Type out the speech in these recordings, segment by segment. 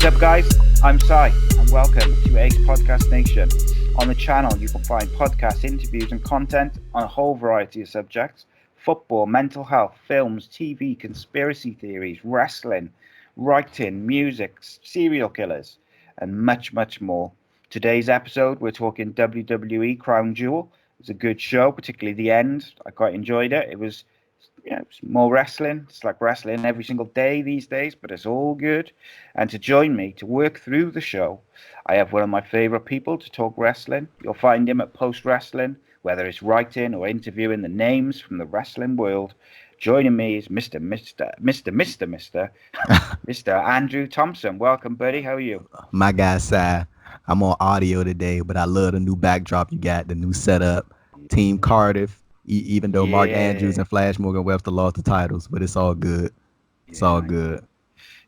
What's up, guys? I'm Sai, and welcome to Ace Podcast Nation. On the channel, you can find podcasts, interviews, and content on a whole variety of subjects: football, mental health, films, TV, conspiracy theories, wrestling, writing, music, serial killers, and much, much more. Today's episode, we're talking WWE Crown Jewel. It was a good show, particularly the end. I quite enjoyed it. It was it's more wrestling. It's like wrestling every single day these days, but it's all good. And to join me to work through the show, I have one of my favorite people to talk wrestling. You'll find him at Post Wrestling, whether it's writing or interviewing the names from the wrestling world. Joining me is Mr. Andrew Thompson. Welcome, buddy. How are you? My guy, Sai. I'm on audio today, but I love the new backdrop you got, the new setup. Team Cardiff, even though Mark Andrews Yeah, and Flash Morgan Webster lost the titles, but it's all good. It's yeah, all nice. good.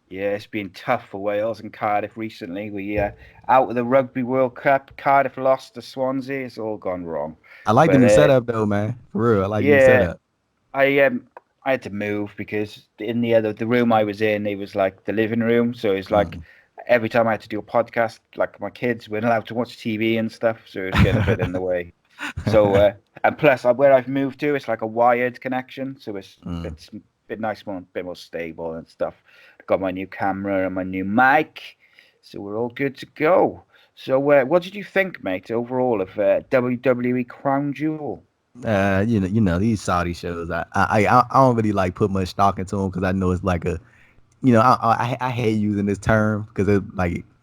Yeah, it's been tough for Wales and Cardiff recently. We out of the Rugby World Cup. Cardiff lost to Swansea. It's all gone wrong. I like the But new setup though, man. For real, I like the new yeah, setup. I had to move because in the room I was in, it was like the living room. So it's like Mm. every time I had to do a podcast, like my kids weren't allowed to watch TV and stuff, so it was getting a bit in the way. So and plus where I've moved to, it's like a wired connection, so Mm. it's a bit nice, more bit more stable and stuff. Got my new camera and my new mic, so we're all good to go. So what did you think, mate, overall of WWE Crown Jewel? These Saudi shows. I don't really like put much stock into them because I know it's like I hate using this term because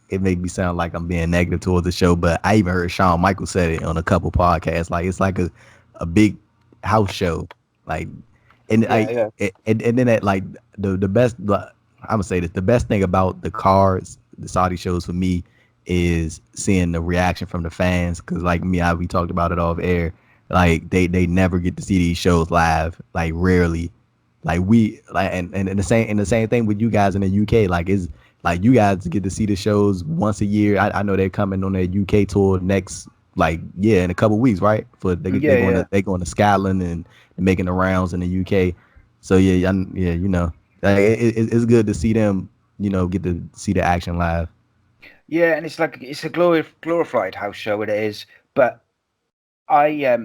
it make me sound like I'm being negative towards the show. But I even heard Shawn Michaels said it on a couple podcasts. Like it's like a big house show. Like and Yeah, I yeah, and then that like the best. I'm gonna say this: the best thing about the cards, the Saudi shows for me, is seeing the reaction from the fans. Because like me, we talked about it off air. Like they never get to see these shows live. Like rarely. Like we like and the same thing with you guys in the UK. Like is like you guys get to see the shows once a year. I know they're coming on their UK tour next in a couple weeks, right? For yeah, yeah. they going to Scotland and making the rounds in the UK. So like, it's good to see them, get to see the action live. Yeah, and it's like it's a glorified house show. It is, but I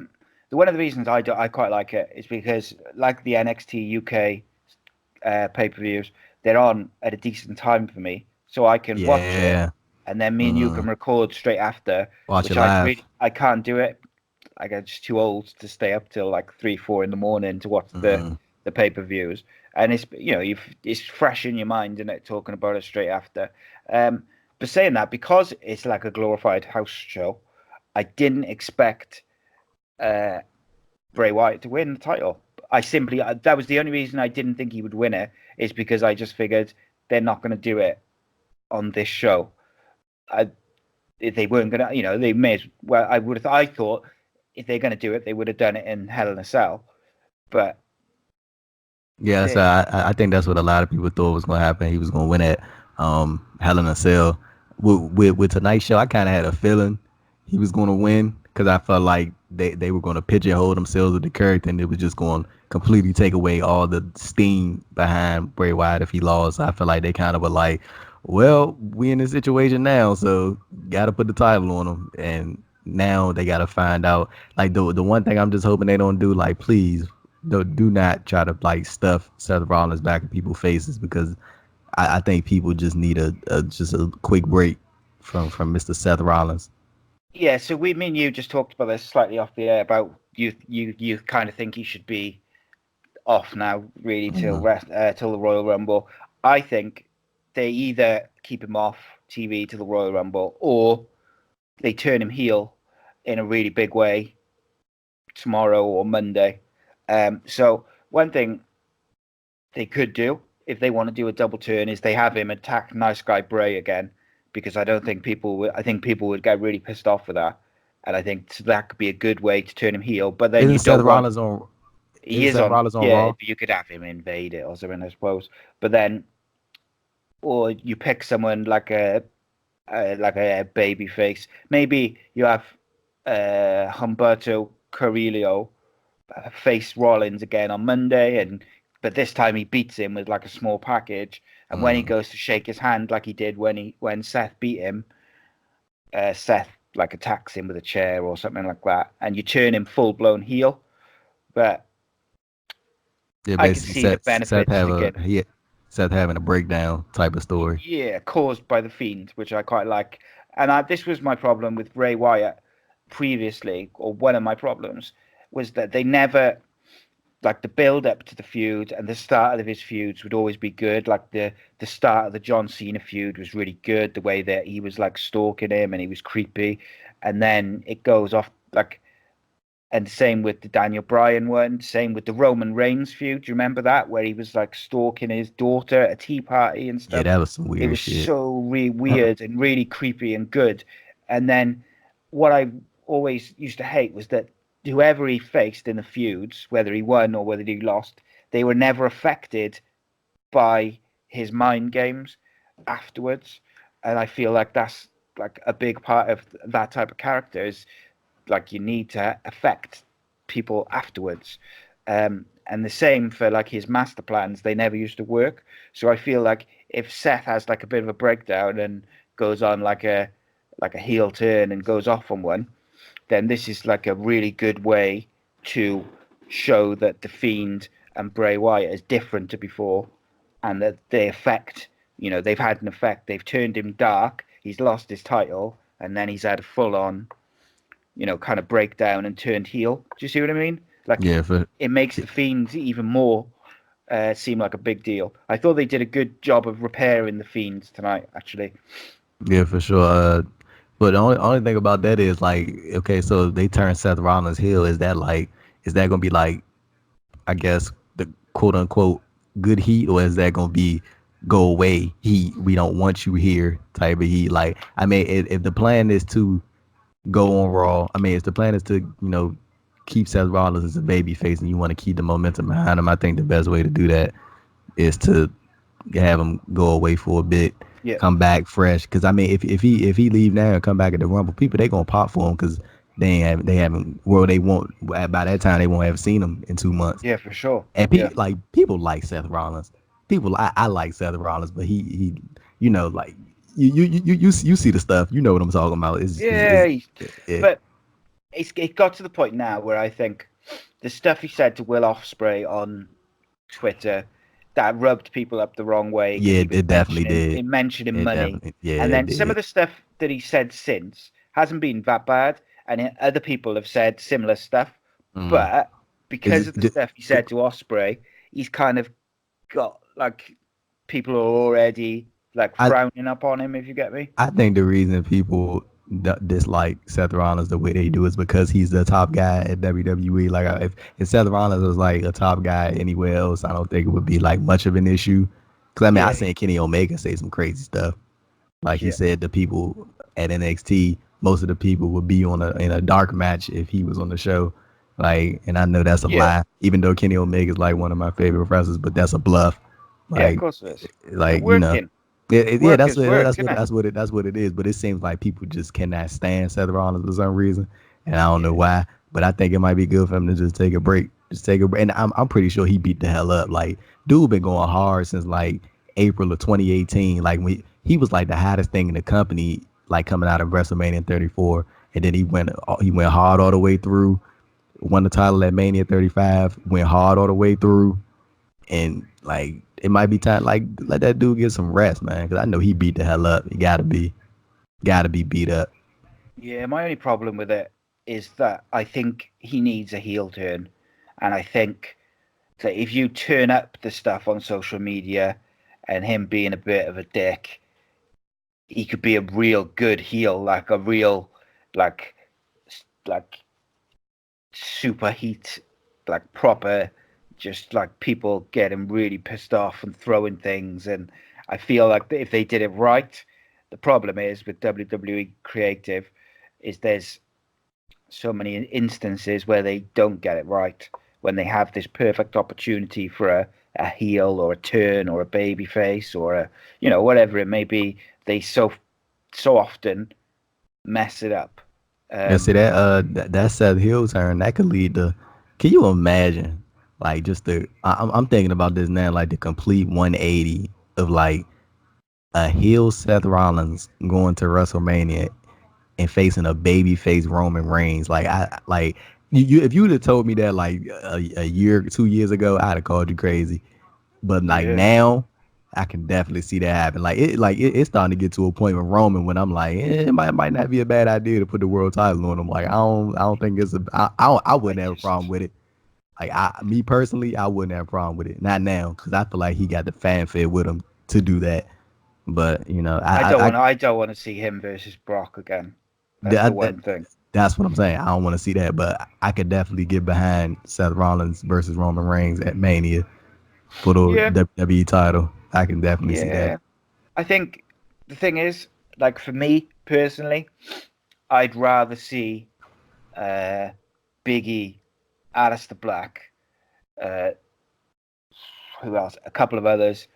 one of the reasons I quite like it is because like the NXT UK pay per views, they're on at a decent time for me, so I can watch it, Yeah. and then me and you Mm. can record straight after, Watch it which live. I can't do it. I get just too old to stay up till like 3 4 in the morning to watch Mm. the pay per views, and it's fresh in your mind, and it talking about it straight after. Um, but saying that, because it's like a glorified house show, I didn't expect uh, Bray Wyatt to win the title. That was the only reason I didn't think he would win it, is because I just figured they're not going to do it on this show. I, if they weren't going to, they may as well. I thought if they're going to do it, they would have done it in Hell in a Cell. But Yeah, so they, I think that's what a lot of people thought was going to happen. He was going to win at Hell in a Cell. With tonight's show, I kind of had a feeling he was going to win because I felt like they were going to pigeonhole themselves with the character and it was just going to completely take away all the steam behind Bray Wyatt if he lost. I feel like they kind of were like, well, we in this situation now, so got to put the title on him. And now they got to find out. Like the one thing I'm just hoping they don't do, like, please do not try to like stuff Seth Rollins back in people's faces because I think people just need just a quick break from Mr. Seth Rollins. yeah. So me and you just talked about this slightly off the air about you kind of think he should be off now, really, Mm-hmm. till the Royal Rumble. I think they either keep him off TV till the Royal Rumble, or they turn him heel in a really big way tomorrow or Monday. So one thing they could do if they want to do a double turn is they have him attack Nice Guy Bray again, because I don't think people would. I think people would get really pissed off with that, and I think that could be a good way to turn him heel. But then Isn't you Seth don't want. Rollins on? He Isn't is Seth on. Rollins on Yeah, Raw? you could have him invade it or something, I suppose. But then, or you pick someone like a baby face. Maybe you have Humberto Carrillo face Rollins again on Monday, and but this time he beats him with like a small package. And when he goes to shake his hand, like he did when Seth beat him, Seth like attacks him with a chair or something like that, and you turn him full blown heel. But Yeah, I can basically see the benefits to get, Seth having a breakdown type of story. yeah, caused by the Fiend, which I quite like. And this was my problem with Bray Wyatt previously, or one of my problems, was that they never, like, the build up to the feud and the start of his feuds would always be good. Like the start of the John Cena feud was really good, the way that he was like stalking him and he was creepy, and then it goes off like. And same with the Daniel Bryan one, same with the Roman Reigns feud. Do you remember that, where he was like stalking his daughter at a tea party and Yeah, stuff? that was some It weird was shit. so weird and really creepy and good. And then what I always used to hate was that whoever he faced in the feuds, whether he won or whether he lost, they were never affected by his mind games afterwards. And I feel like that's like a big part of that type of character is like you need to affect people afterwards. And the same for like his master plans, they never used to work. So I feel like if Seth has like a bit of a breakdown and goes on like a heel turn and goes off on one, then this is like a really good way to show that the Fiend and Bray Wyatt is different to before, and that they affect, they've had an effect. They've turned him dark. He's lost his title, and then he's had a full on, kind of breakdown and turned heel. Do you see what I mean? Like Yeah, it makes the Fiends even more seem like a big deal. I thought they did a good job of repairing the Fiends tonight, actually. yeah, for sure. But the only thing about that is like, okay, so they turn Seth Rollins heel. Is that gonna be like, I guess, the quote unquote good heat, or is that gonna be go away heat? We don't want you here type of heat. Like, I mean, if the plan is to go on Raw, I mean, if the plan is to keep Seth Rollins as a baby face and you want to keep the momentum behind him, I think the best way to do that is to have him go away for a bit, Yeah, come back fresh. Because I mean, if he leave now and come back at the Rumble, people they gonna pop for him because they haven't well they won't by that time they won't have seen him in 2 months. yeah, for sure. And Yeah, people like Seth Rollins. I like Seth Rollins, but he like you see the stuff. You know what I'm talking about. yeah. It, But it got to the point now where I think the stuff he said to Will Ospreay on Twitter that rubbed people up the wrong way because yeah, he was it definitely did. mentioning It money, definitely yeah and it then some of did. the stuff that he said since hasn't been that bad, and other people have said similar stuff, Mm. but Is because it, of the stuff he said to Ospreay, he's kind of got like people are already like I frowning upon him. If you get me? I think the reason people dislike Seth Rollins the way they do is because he's the top guy at WWE. Like if Seth Rollins was like a top guy anywhere else, I don't think it would be like much of an issue. Because I mean, I Yeah, seen Kenny Omega say some crazy stuff. Like he yeah, said, the people at NXT, most of the people would be in a dark match if he was on the show. Like, and I know that's a yeah, lie. Even though Kenny Omega is like one of my favorite wrestlers, but that's a bluff. yeah. Of Like, course it is. They're like working. yeah, Work is work, isn't it? that's what it is. But it seems like people just cannot stand Seth Rollins for some reason, and I don't know Yeah, why. But I think it might be good for him to just take a break, And I'm pretty sure he beat the hell up. Like, dude been going hard since like April of 2018. Like when he was like the hottest thing in the company, like coming out of WrestleMania 34, and then he went hard all the way through. Won the title at Mania 35. Went hard all the way through, and like it might be time like let that dude get some rest, man. Because I know he beat the hell up. He gotta be beat up. yeah. My only problem with it is that I think he needs a heel turn, and I think that if you turn up the stuff on social media and him being a bit of a dick, he could be a real good heel, like a real like like super heat, like proper, just like people getting really pissed off and throwing things. And I feel like if they did it right, the problem is with WWE creative is there's so many instances where they don't get it right when they have this perfect opportunity for a heel or a turn or a baby face or a whatever it may be. They so often mess it up. Yeah, see um that that Seth Hill turn that could lead to. Can you imagine? Like just I'm thinking about this now, like the complete 180 of like a heel Seth Rollins going to WrestleMania and facing a babyface Roman Reigns. Like I like you if you would have told me that like a year, 2 years ago, I'd have called you crazy. But like Yeah, now, I can definitely see that happen. It's starting to get to a point with Roman when I'm like, it might not be a bad idea to put the world title on him. Like I don't think it's a I I wouldn't have a problem just with it. Like me personally, I wouldn't have a problem with it. Not now, because I feel like he got the fanfare with him to do that. But I don't want to see him versus Brock again. That's the that, that one thing. that's what I'm saying. I don't want to see that, but I could definitely get behind Seth Rollins versus Roman Reigns at Mania for the Yeah, WWE title. I can definitely see that. yeah. I think the thing is, like for me personally, I'd rather see uh, Biggie, Aleister Black, uh, who else? A couple of others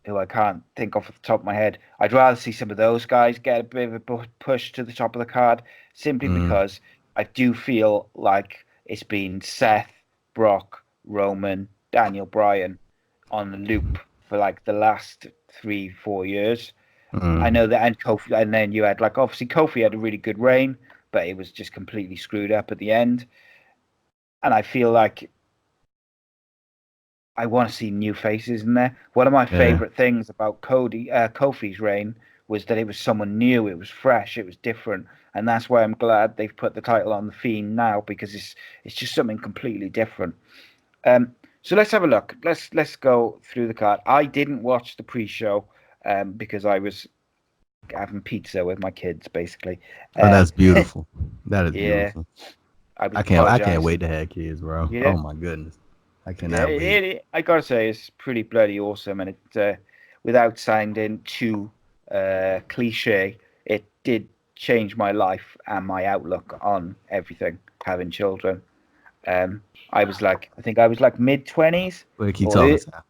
who I can't think off the top of my head. I'd rather see some of those guys get a bit of a push to the top of the card, simply Mm, because I do feel like it's been Seth, Brock, Roman, Daniel Bryan on the loop for like the last 3, 4 years. I mm. know that, and Kofi, and then you had like obviously Kofi had a really good reign, but it was just completely screwed up at the end. And I feel like I want to see new faces in there. One of my Yeah. favorite things about Kofi's reign was that it was someone new, it was fresh, it was different, and that's why I'm glad they've put the title on the Fiend now because it's just something completely different. So let's have a look. Let's go through the card. I didn't watch the pre-show because I was having pizza with my kids, basically. Oh, Um, that's beautiful. That is yeah, beautiful. I was I can't wait apologising. to have kids, bro. Yeah, Oh my goodness. I yeah, cannot wait. I gotta say it's pretty bloody awesome, and without sounding too cliche, it did change my life and my outlook on everything. Having children, um, I think I was like mid 20s, We'll keep or talking, Sal.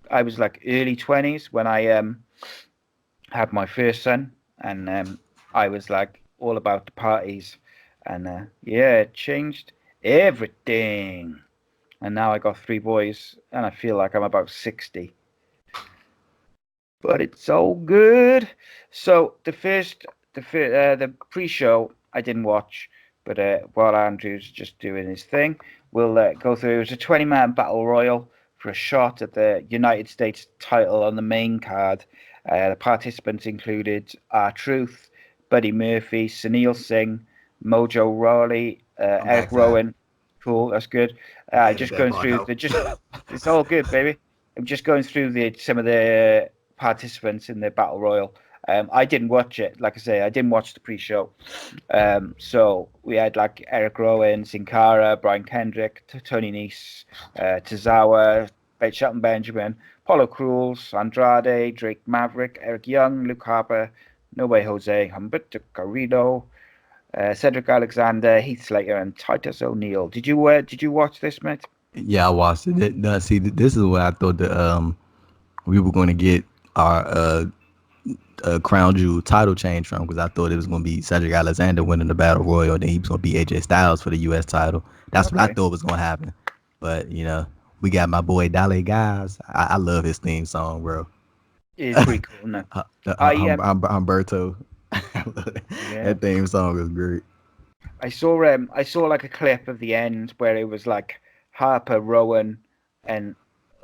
I was like early 20s when I had my first son, and I was like all about the parties, and yeah, it changed everything. And now I got 3 boys, and I feel like I'm about 60. But it's all good. So the pre-show I didn't watch, but while Andrew's just doing his thing, we'll go through. It was a 20-man battle royal for a shot at the United States title on the main card. The participants included R-Truth, Buddy Murphy, Sunil Singh, Mojo Rawley, I'm Eric back, Sal. Rowan. Cool, that's good. You can edit Just that going part through out. the just it's all good, baby. I'm just going through the some of the participants in the battle royal. I didn't watch it. Like I say, I didn't watch the pre-show. So we had like Eric Rowan, Sin Cara, Brian Kendrick, Tony Nese, Tozawa, Shelton Benjamin, Paulo Cruz, Andrade, Drake Maverick, Eric Young, Luke Harper, No Way Jose, Humberto Carrillo, Cedric Alexander, Heath Slater, and Titus O'Neil. Did you watch this, mate? Yeah, I watched it. No, see, this is where I thought that we were going to get our Crown Jewel title change from, because I thought it was going to be Cedric Alexander winning the Battle Royal, and then he was going to be AJ Styles for the U.S. title. That's what I Okay, thought was going to happen. But we got my boy Dale Guys. I love his theme song, bro. it's pretty cool. No, I Humberto. yeah, That theme song is great. I saw like a clip of the end where it was like Harper, Rowan, and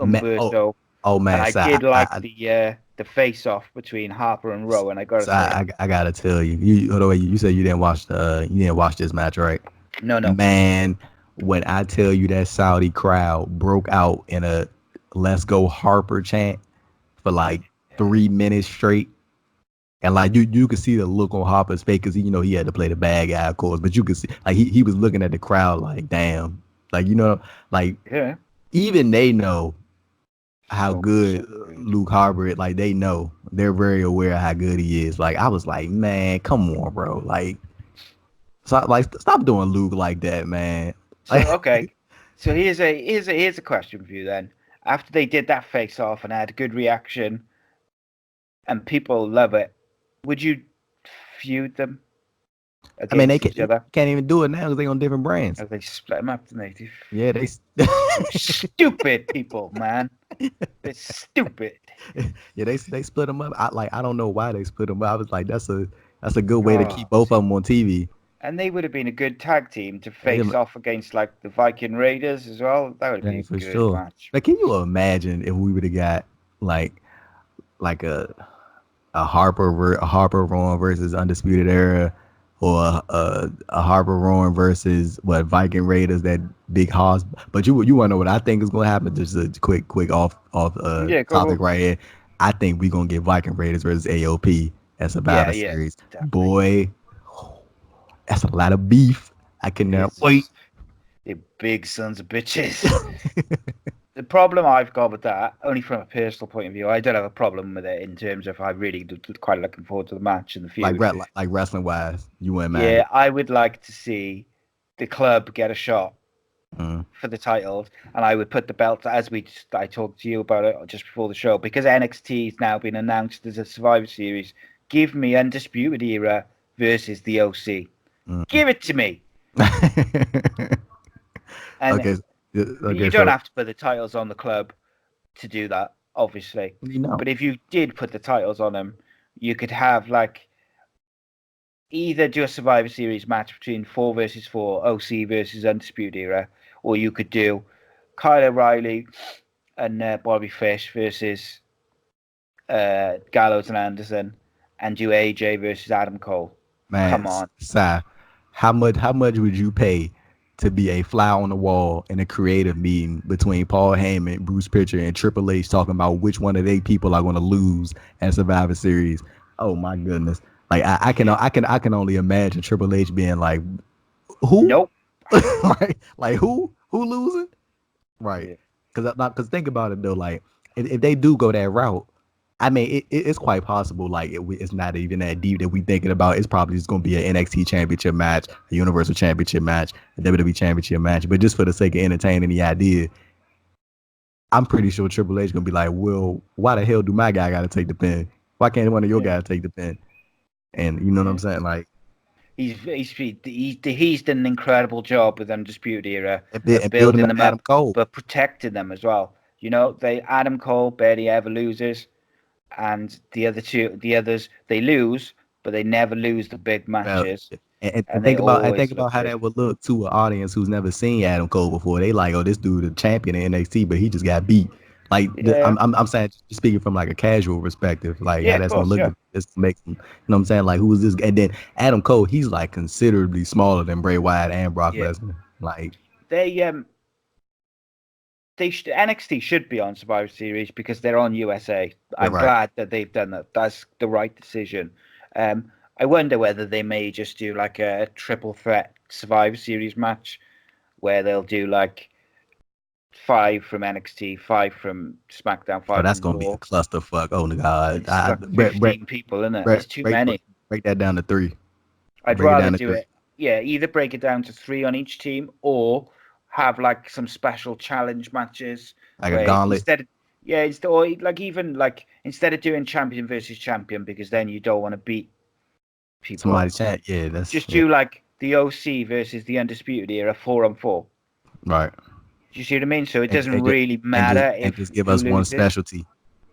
Man, oh, Umberto, oh and man, I so did like the face off between Harper and Rowan. I gotta say, I gotta tell you, hold on, you said you didn't watch this match, right? no, no, Man, when I tell you that Saudi crowd broke out in a "Let's Go Harper" chant for like 3 minutes straight, and like you could see the look on Harper's face, because he had to play the bad guy, of course, but you could see like he was looking at the crowd like, damn, like like yeah, even they know how so good so good. Luke Harper is. Like they're very aware of how good he is. Like I was like, man, come on, bro. Like stop doing Luke like that, man. So Like, okay, so here's a question for you then. After they did that face off and had a good reaction and people love it, would you feud them? I mean, against each other. can't even do it now because they on different brands. Oh, they split them up, didn't they? Yeah, they Stupid people, man. They're stupid. yeah, they split them up. I don't know why they split them up. I was like, that's a good way to keep Oh, both of them on TV. and they would have been a good tag team to They face off against like the Viking Raiders as well. That would be yeah, a for good sure. match. Like, can you imagine if we would have got like like a Harper Rowan versus Undisputed Era, or a Harper Rowan versus what Viking Raiders, that big hoss. But you want to know what I think is going to happen? Just a quick off Yeah, topic go. right here. I think we're gonna get Viking Raiders versus AOP at Yeah, Survivor yeah, Series. definitely. Boy, that's a lot of beef. I It cannot is. wait. You big sons of bitches. The problem I've got with that, only from a personal point of view, I don't have a problem with it in terms of I really quite looking forward to the match and the feud. Like wrestling wise, you wouldn't mind Yeah, it. I would like to see the club get a shot Mm. for the titles, and I would put the belt, as I talked to you about it just before the show, because NXT has now been announced as a Survivor Series. Give me Undisputed Era versus the OC. Mm. Give it to me. And Okay. you Okay. don't So have to put the titles on the club to do that, obviously. you know. But if you did put the titles on them, you could have like either do a Survivor Series match between 4 versus 4, OC versus Undisputed Era, or you could do Kyle O'Reilly and Bobby Fish versus Gallows and Anderson, and do AJ versus Adam Cole. Man, Come on. Si, how much would you pay to be a fly on the wall in a creative meeting between Paul Heyman, Bruce Pritchard, and Triple H talking about which one of they people are going to lose at Survivor Series? Oh my goodness! Like I can only imagine Triple H being like, who? Nope. like who losing? Right? Yeah. Because think about it though, like if they do go that route, I mean, it's quite possible. Like it's not even that deep that we thinking about. It's probably just gonna be an NXT Championship match, a Universal Championship match, a WWE Championship match. But just for the sake of entertaining the idea, I'm pretty sure Triple H gonna be like, well, why the hell do my guy got to take the pin? Why can't one of your Yeah. guys take the pin? And you know what I'm Yeah. saying? Like He's done an incredible job with Undisputed Era of and building building up them Adam up, Cole. but protecting them as well. You know, Adam Cole barely ever loses, and the others, they lose, but they never lose the big Well, matches, and and they think always about look how good. that would look to an audience who's never seen Adam Cole before. They like, oh, this dude the champion in NXT, but he just got beat. Like Yeah, I'm saying, just speaking from like a casual perspective, like yeah, how of that's gonna course, look. yeah, Just makes him, you know what I'm saying? Like who is this? And then Adam Cole, he's like considerably smaller than Bray Wyatt and Brock yeah. Lesnar. Like They NXT should be on Survivor Series because they're on USA. yeah, I'm right. glad that they've done that. That's the right decision. I wonder whether they may just do like a triple threat Survivor Series match where they'll do like 5 from NXT, 5 from SmackDown, Oh, 5 that's from gonna be a Raw. clusterfuck. Oh my God, It's like 15 people, isn't it? It's too many. break that down to 3. I'd Break it rather down to do 3. it. Yeah, either break it down to 3 on each team, or have like some special challenge matches Like a where gauntlet. or like even like instead of doing champion versus champion, because then you don't want to beat people up. Somebody chat. Yeah, that's Just do like the OC versus the Undisputed Era 4-on-4. right. Do you see what I mean? So it doesn't And just really matter if give who us one loses. specialty.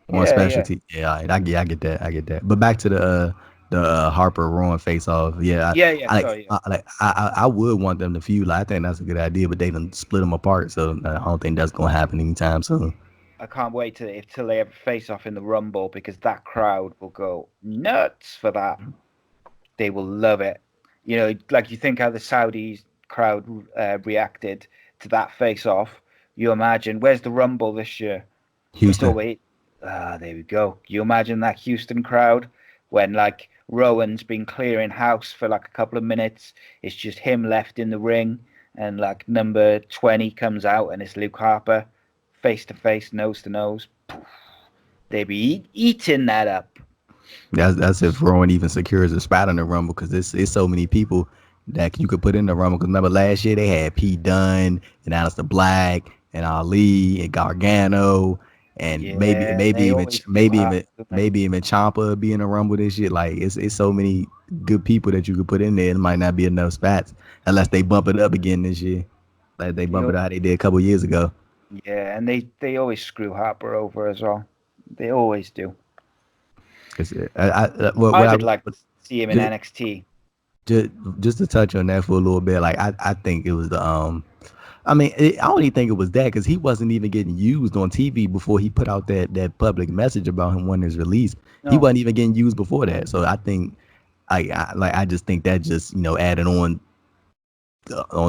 One Yeah, yeah, specialty. Yeah, all right, I get that. I get that. But back to the Harper Rowan face off. Yeah, yeah, yeah. Sorry, I would want them to feud. Like, I think that's a good idea, but they done split them apart, so I don't think that's gonna happen anytime soon. I can't wait till they have a face off in the Rumble because that crowd will go nuts for that. They will love it. You know, like you think how the Saudi crowd reacted to that face off. You imagine where's the Rumble this year? It's Houston. always there we go. You imagine that Houston crowd when like Rowan's been clearing house for like a couple of minutes. It's just him left in the ring, and like number 20 comes out, and it's Luke Harper, face to face, nose to nose. They be eating that up. That's if Rowan even secures a spot in the Rumble, because it's so many people that you could put in the Rumble. Because remember last year they had Pete Dunne and Aleister Black and Ali and Gargano, and Yeah, they always do that, don't they? maybe even Ciampa be in the Rumble this year. Like it's so many good people that you could put in there. It might not be enough spots unless they bump it up again this year, like they bump it out they did a couple years ago. Yeah, and they always screw Harper over as well. They always do. Cause I would like to see him in NXT. Just to touch on that for a little bit, like I think it was the I mean, I don't even think it was that because he wasn't even getting used on TV before he put out that public message about him wanting his release. No. He wasn't even getting used before that. So I think, I just think that just added on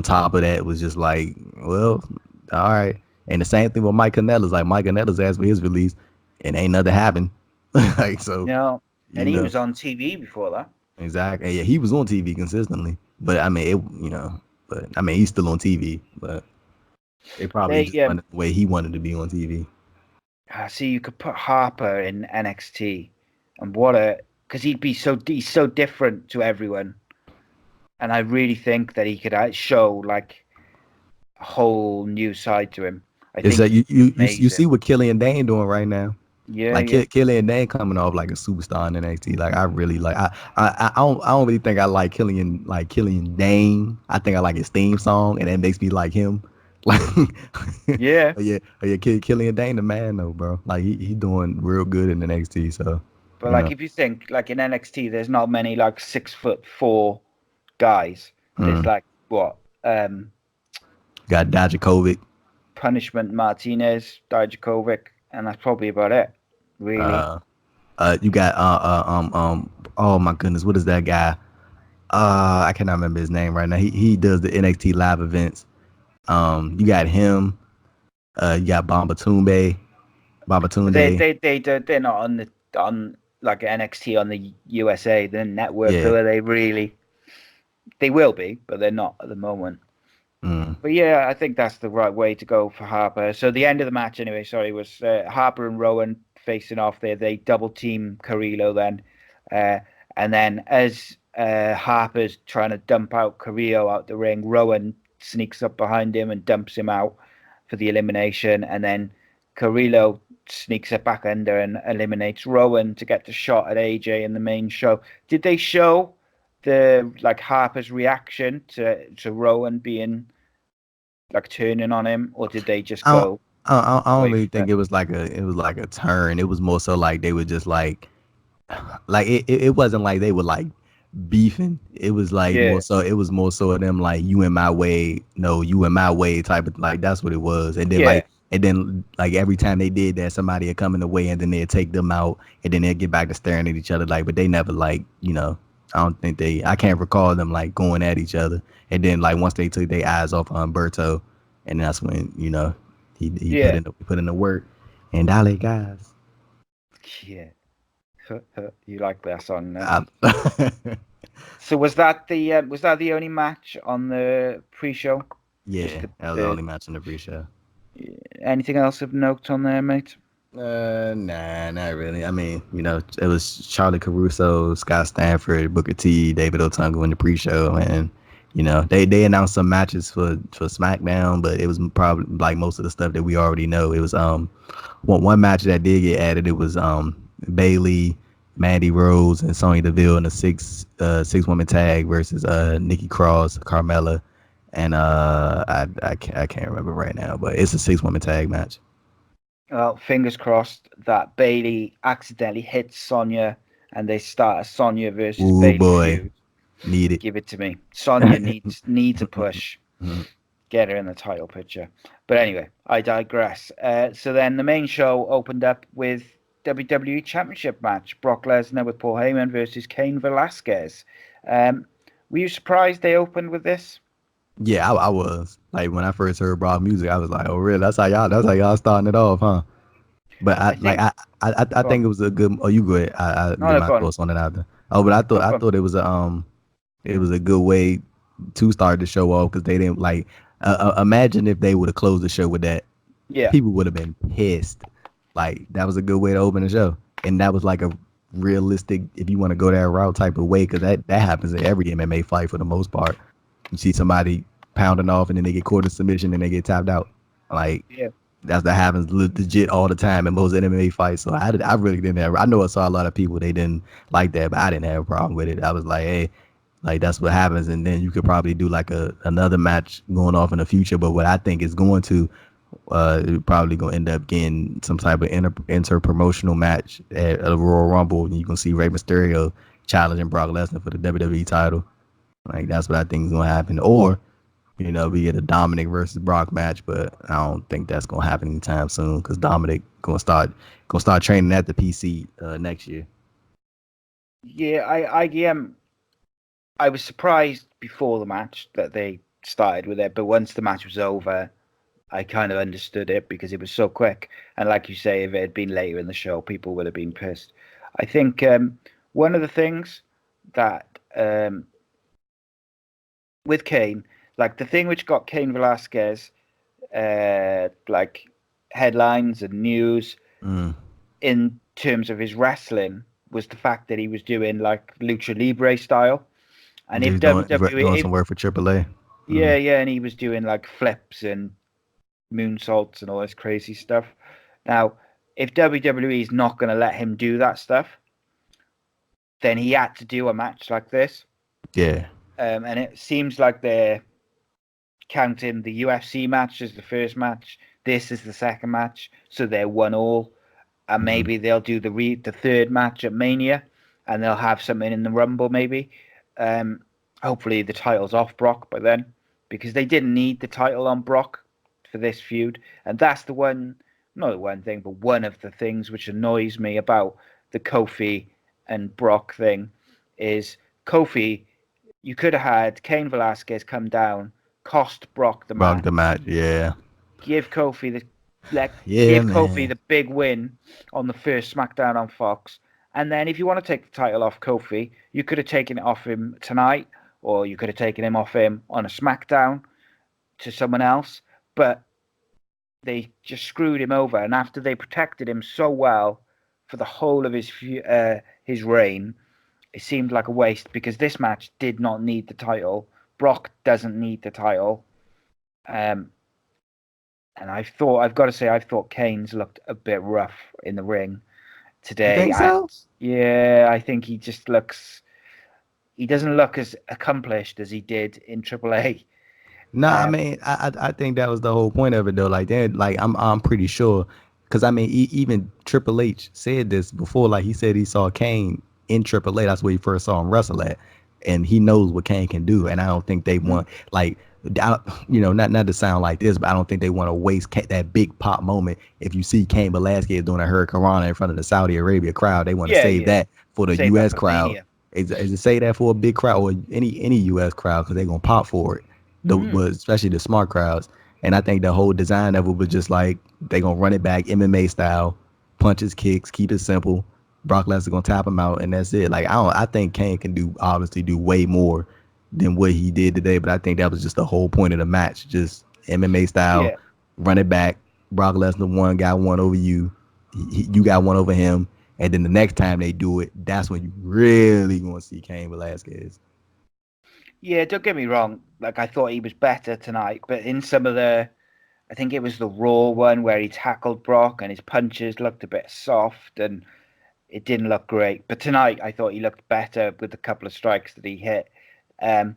top of that was just like, well, all right. And the same thing with Mike Kanellis. Like Mike Kanellis asked for his release, and ain't nothing happened. Like so. No, and he was on TV before that. Exactly. Yeah, he was on TV consistently, but I mean, but I mean, he's still on TV, but they probably just wanted the way he wanted to be on TV. See, you could put Harper in NXT, and because he's so different to everyone, and I really think that he could show like a whole new side to him. I think that you see what Killian Dane doing right now. Yeah, like Killian Dane coming off like a superstar in NXT. Like I really like. I don't really think I like Killian Dane. I think I like his theme song, and that makes me like him. Like yeah, Killian Dane the man though, bro. Like he doing real good in NXT. So, but like if you think like in NXT, there's not many like 6'4" guys. There's like what got Dijakovic, Punishment Martinez, Dijakovic, and that's probably about it. Really? You got oh my goodness, what is that guy? I cannot remember his name right now. He does the NXT live events. You got him. You got Babatunde. They're not on like NXT on the USA, the network. Yeah. Are they really? They will be, but they're not at the moment. But yeah, I think that's the right way to go for Harper. So the end of the match, anyway, was Harper and Rowan facing off there. They double team Carrillo then. And then as Harper's trying to dump out Carrillo out the ring, Rowan sneaks up behind him and dumps him out for the elimination. And then Carrillo sneaks it back under and eliminates Rowan to get the shot at AJ in the main show. Did they show the Harper's reaction to Rowan being like turning on him, or did they just go? I don't really think it was like a turn. It was more so like they were just like it wasn't like they were like beefing. It was like more so of them like you in my way, no, you in my way type of like that's what it was. And then like every time they did that, somebody would come in the way and then they'd take them out and then they'd get back to staring at each other but they never I don't think I can't recall them like going at each other. And then like once they took their eyes off Humberto, and that's when he put in the work. And dale guys. Yeah, you like that song now. So was that the only match on the pre-show? Yeah, that was the only match on the pre-show. Anything else of note on there, mate? Nah, not really. I mean, it was Charlie Caruso, Scott Stanford, Booker T, David Otunga in the pre-show, and they announced some matches for SmackDown, but it was probably like most of the stuff that we already know. It was one match that did get added. It was Bayley, Mandy Rose, and Sonya Deville in a six woman tag versus Nikki Cross, Carmella, and I can't remember right now, but it's a 6 woman tag match. Well, fingers crossed that Bayley accidentally hits Sonya and they start a Sonya versus Bayley feud. Need it. Give it to me. Sonya needs a push. Get her in the title picture. But anyway, I digress. So then the main show opened up with WWE Championship match. Brock Lesnar with Paul Heyman versus Cain Velasquez. Were you surprised they opened with this? Yeah, I was. Like when I first heard Brock music, I was like, "Oh, really? That's how y'all starting it off, huh?" But I think it was a good. Oh, you go ahead. I get my thoughts on it after. Oh, but I thought it was a good way to start the show off because they didn't like. Imagine if they would have closed the show with that. Yeah, people would have been pissed. Like that was a good way to open the show, and that was like a realistic, if you want to go that route type of way, because that happens in every MMA fight for the most part. You see somebody pounding off and then they get caught in submission and they get tapped out. Like that happens legit all the time in most MMA fights. So I really didn't have. I know I saw a lot of people they didn't like that, but I didn't have a problem with it. I was like, hey, like that's what happens, and then you could probably do like another match going off in the future. But what I think is going to probably gonna end up getting some type of inter promotional match at a Royal Rumble, and you can see Rey Mysterio challenging Brock Lesnar for the WWE title. Like that's what I think is gonna happen, or we get a Dominic versus Brock match, but I don't think that's gonna happen anytime soon because Dominic gonna start training at the PC next year. Yeah, I was surprised before the match that they started with it, but once the match was over, I kind of understood it because it was so quick. And like you say, if it had been later in the show, people would have been pissed. I think one of the things that with Kane, like the thing which got Kane Velasquez like headlines and news in terms of his wrestling was the fact that he was doing like lucha libre style. And if He's doing WWE, some work for AAA. yeah, and he was doing like flips and moonsaults and all this crazy stuff. Now, if WWE is not going to let him do that stuff, then he had to do a match like this. Yeah. And it seems like they're counting the UFC match as the first match. This is the second match, so they're 1-1. And maybe they'll do the third match at Mania, and they'll have something in the Rumble maybe. Hopefully the title's off Brock by then, because they didn't need the title on Brock for this feud, and that's the one, not the one thing, but one of the things which annoys me about the Kofi and Brock thing is Kofi. You could have had Cain Velasquez come down, cost Brock the match. Yeah. Give Kofi Yeah, Kofi man. the big win on the first SmackDown on Fox, and then if you want to take the title off Kofi, you could have taken it off him tonight, or you could have taken him off him on a SmackDown to someone else. But they just screwed him over, and after they protected him so well for the whole of his reign, it seemed like a waste because this match did not need the title. Brock doesn't need the title. And I've got to say, I thought Kane's looked a bit rough in the ring today. You think so? Yeah, I think he just looks. He doesn't look as accomplished as he did in AAA. No, I mean, I think that was the whole point of it though. Like that, like I'm pretty sure, because I mean, even Triple H said this before. Like he said he saw Kane in AAA. That's where he first saw him wrestle at, and he knows what Kane can do. And I don't think they want like, not to sound like this, but I don't think they want to waste that big pop moment. If you see Cain Velasquez doing a Hurricanrana in front of the Saudi Arabia crowd, they want to save that for the U.S. crowd. Is it say that for a big crowd or any U.S. crowd because they're gonna pop for it. But especially the smart crowds. And I think the whole design of it was just like they gonna run it back MMA style, punches, kicks, keep it simple. Brock Lesnar gonna tap him out, and that's it. Like I think Kane can obviously do way more than what he did today. But I think that was just the whole point of the match, just MMA style, run it back. Brock Lesnar got one over you, you got one over him, and then the next time they do it, that's when you really gonna see Cain Velasquez. Yeah, don't get me wrong. Like I thought he was better tonight, but in some of I think it was the Raw one where he tackled Brock and his punches looked a bit soft and it didn't look great. But tonight I thought he looked better with a couple of strikes that he hit. And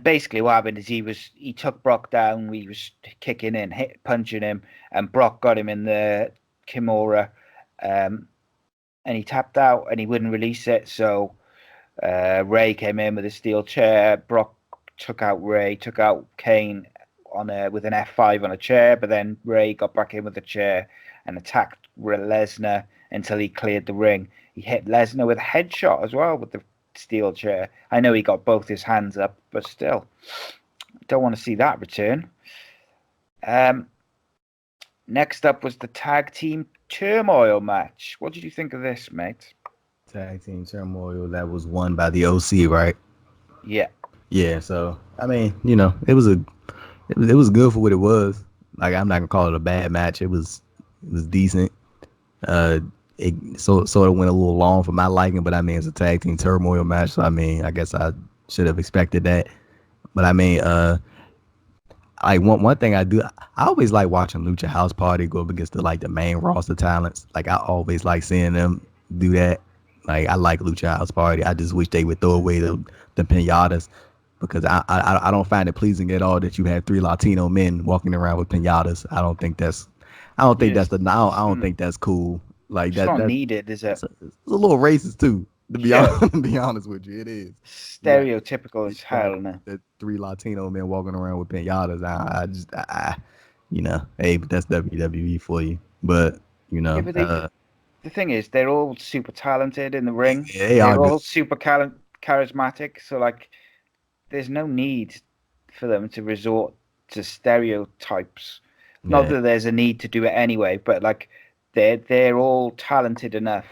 basically what happened is he took Brock down. He was kicking in, punching him, and Brock got him in the Kimura, and he tapped out and he wouldn't release it. So Ray came in with a steel chair. Brock took out Kane with an F5 on a chair, but then Ray got back in with the chair and attacked Lesnar until he cleared the ring. He hit Lesnar with a headshot as well with the steel chair. I know he got both his hands up, but still, don't want to see that return. Next up was the tag team turmoil match. What did you think of this, mate? Tag team turmoil that was won by the OC, right? Yeah. Yeah. So I mean, it was good for what it was. Like I'm not gonna call it a bad match. It was decent. It sort of went a little long for my liking, but I mean it's a tag team turmoil match, so I mean I guess I should have expected that. But I mean, Like one thing I do, I always like watching Lucha House Party go up against the main roster talents. Like I always like seeing them do that. Like I like Lucha House Party. I just wish they would throw away the pinatas because I don't find it pleasing at all that you have three Latino men walking around with pinatas. You just, I don't think that's cool. Like it's not that needed, is it? it's a little racist too. To be Yeah, honest, to be honest with you, it is. You got stereotypical you as got hell, no? the three Latino men walking around with pinatas. Hey, but that's WWE for you. But you Yeah, know, but the thing is, they're all super talented in the ring. they are They're good. all super charismatic. So like, there's no need for them to resort to stereotypes. Not Yeah, that there's a need to do it anyway, but like, they're all talented enough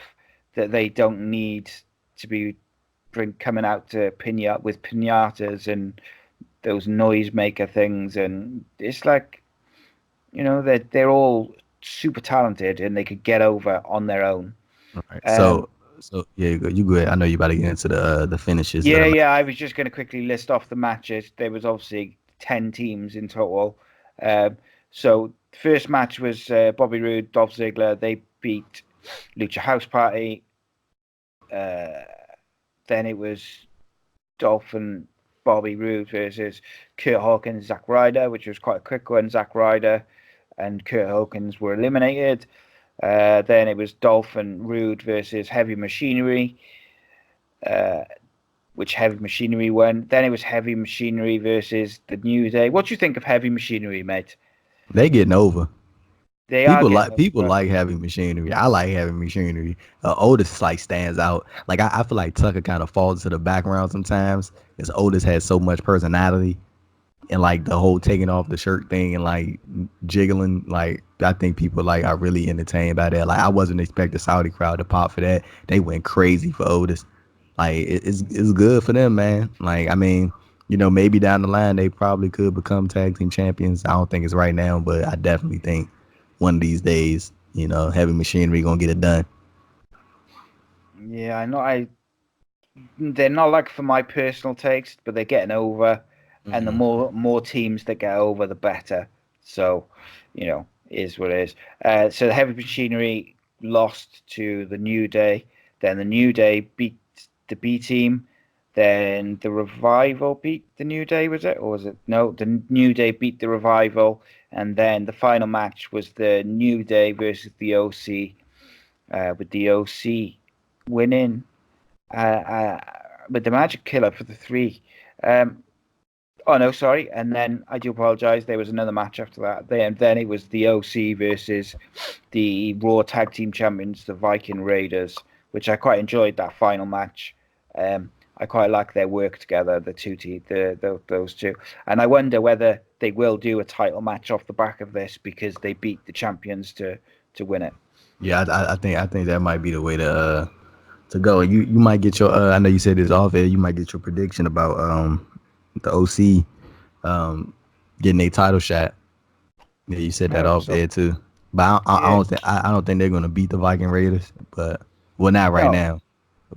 that they don't need to be coming out to with pinatas and those noisemaker things. And it's like, they're all super talented and they could get over on their own. all right. Um, So yeah, you go ahead. I know you about to get into the finishes of yeah, the match. yeah. I was just going to quickly list off the matches. There was obviously 10 teams in total. Um, so the first match was Bobby Roode, Dolph Ziggler. They beat Lucha House Party. Uh, then it was Dolph and Bobby Roode versus Kurt Hawkins, Zack Ryder, which was quite a quick one. Zack Ryder and Kurt Hawkins were eliminated. Then it was Dolph and Roode versus Heavy Machinery, uh, which Heavy Machinery won. Then it was Heavy Machinery versus the New Day. What do you think of Heavy Machinery, mate? They getting over. They are getting People over. like having machinery. I like having machinery. Otis like stands out. Like I feel like Tucker kind of falls to the background sometimes. Because Otis has so much personality and like the whole taking off the shirt thing and like jiggling. Like I think people like are really entertained by that. Like I wasn't expecting the Saudi crowd to pop for that. They went crazy for Otis. Like it's good for them, man. Like I mean, maybe down the line they probably could become tag team champions. I don't think it's right now, but I definitely think one of these days, heavy machinery gonna get it done. Yeah, I know. They're not like for my personal taste, but they're getting over, and the Hmm. more teams that get over, the better. So, is what it is. So the Heavy Machinery lost to the New Day. Then the New Day beat the B Team. Then the Revival beat the New Day, was it? Or was it? No, the New Day beat the Revival. And then the final match was the New Day versus the OC, with the OC winning, uh, uh, with the Magic Killer for the three. Um, oh no, sorry. And then I do apologize. There was another match after that. Then it was the OC versus the Raw Tag Team Champions, the Viking Raiders, which I quite enjoyed that final match. I quite like their work together, the those two. And I wonder whether they will do a title match off the back of this because they beat the champions to win it. Yeah, I think that might be the way to go. You might get your. I know you said this off air. You might get your prediction about the OC um getting a title shot. Yeah, you said I that hope off so. air too. But Yeah. I don't think they're gonna beat the Viking Raiders. But well, not right No, now.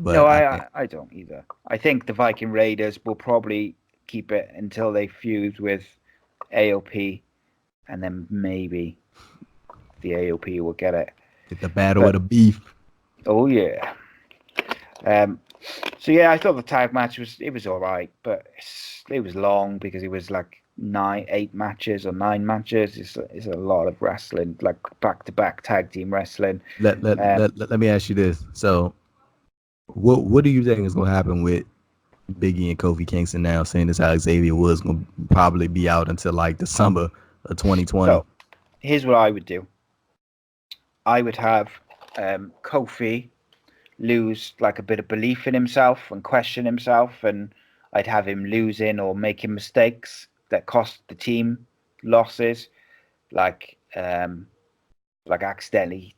no, But I think I don't either. I think the Viking Raiders will probably keep it until they fuse with AOP, and then maybe the AOP will get it. the battle of But the beef. oh yeah. Um, so yeah, I thought the tag match was all right, but it was long because it was like 8 matches or 9 matches. It's a lot of wrestling, like back to back tag team wrestling. Um, Let me ask you this. So what do you think is gonna happen with Biggie and Kofi Kingston now, seeing as how Xavier Woods gonna probably be out until like the summer of 2020? so here's what I would do. I would have Kofi lose like a bit of belief in himself and question himself, and I'd have him losing or making mistakes that cost the team losses, like accidentally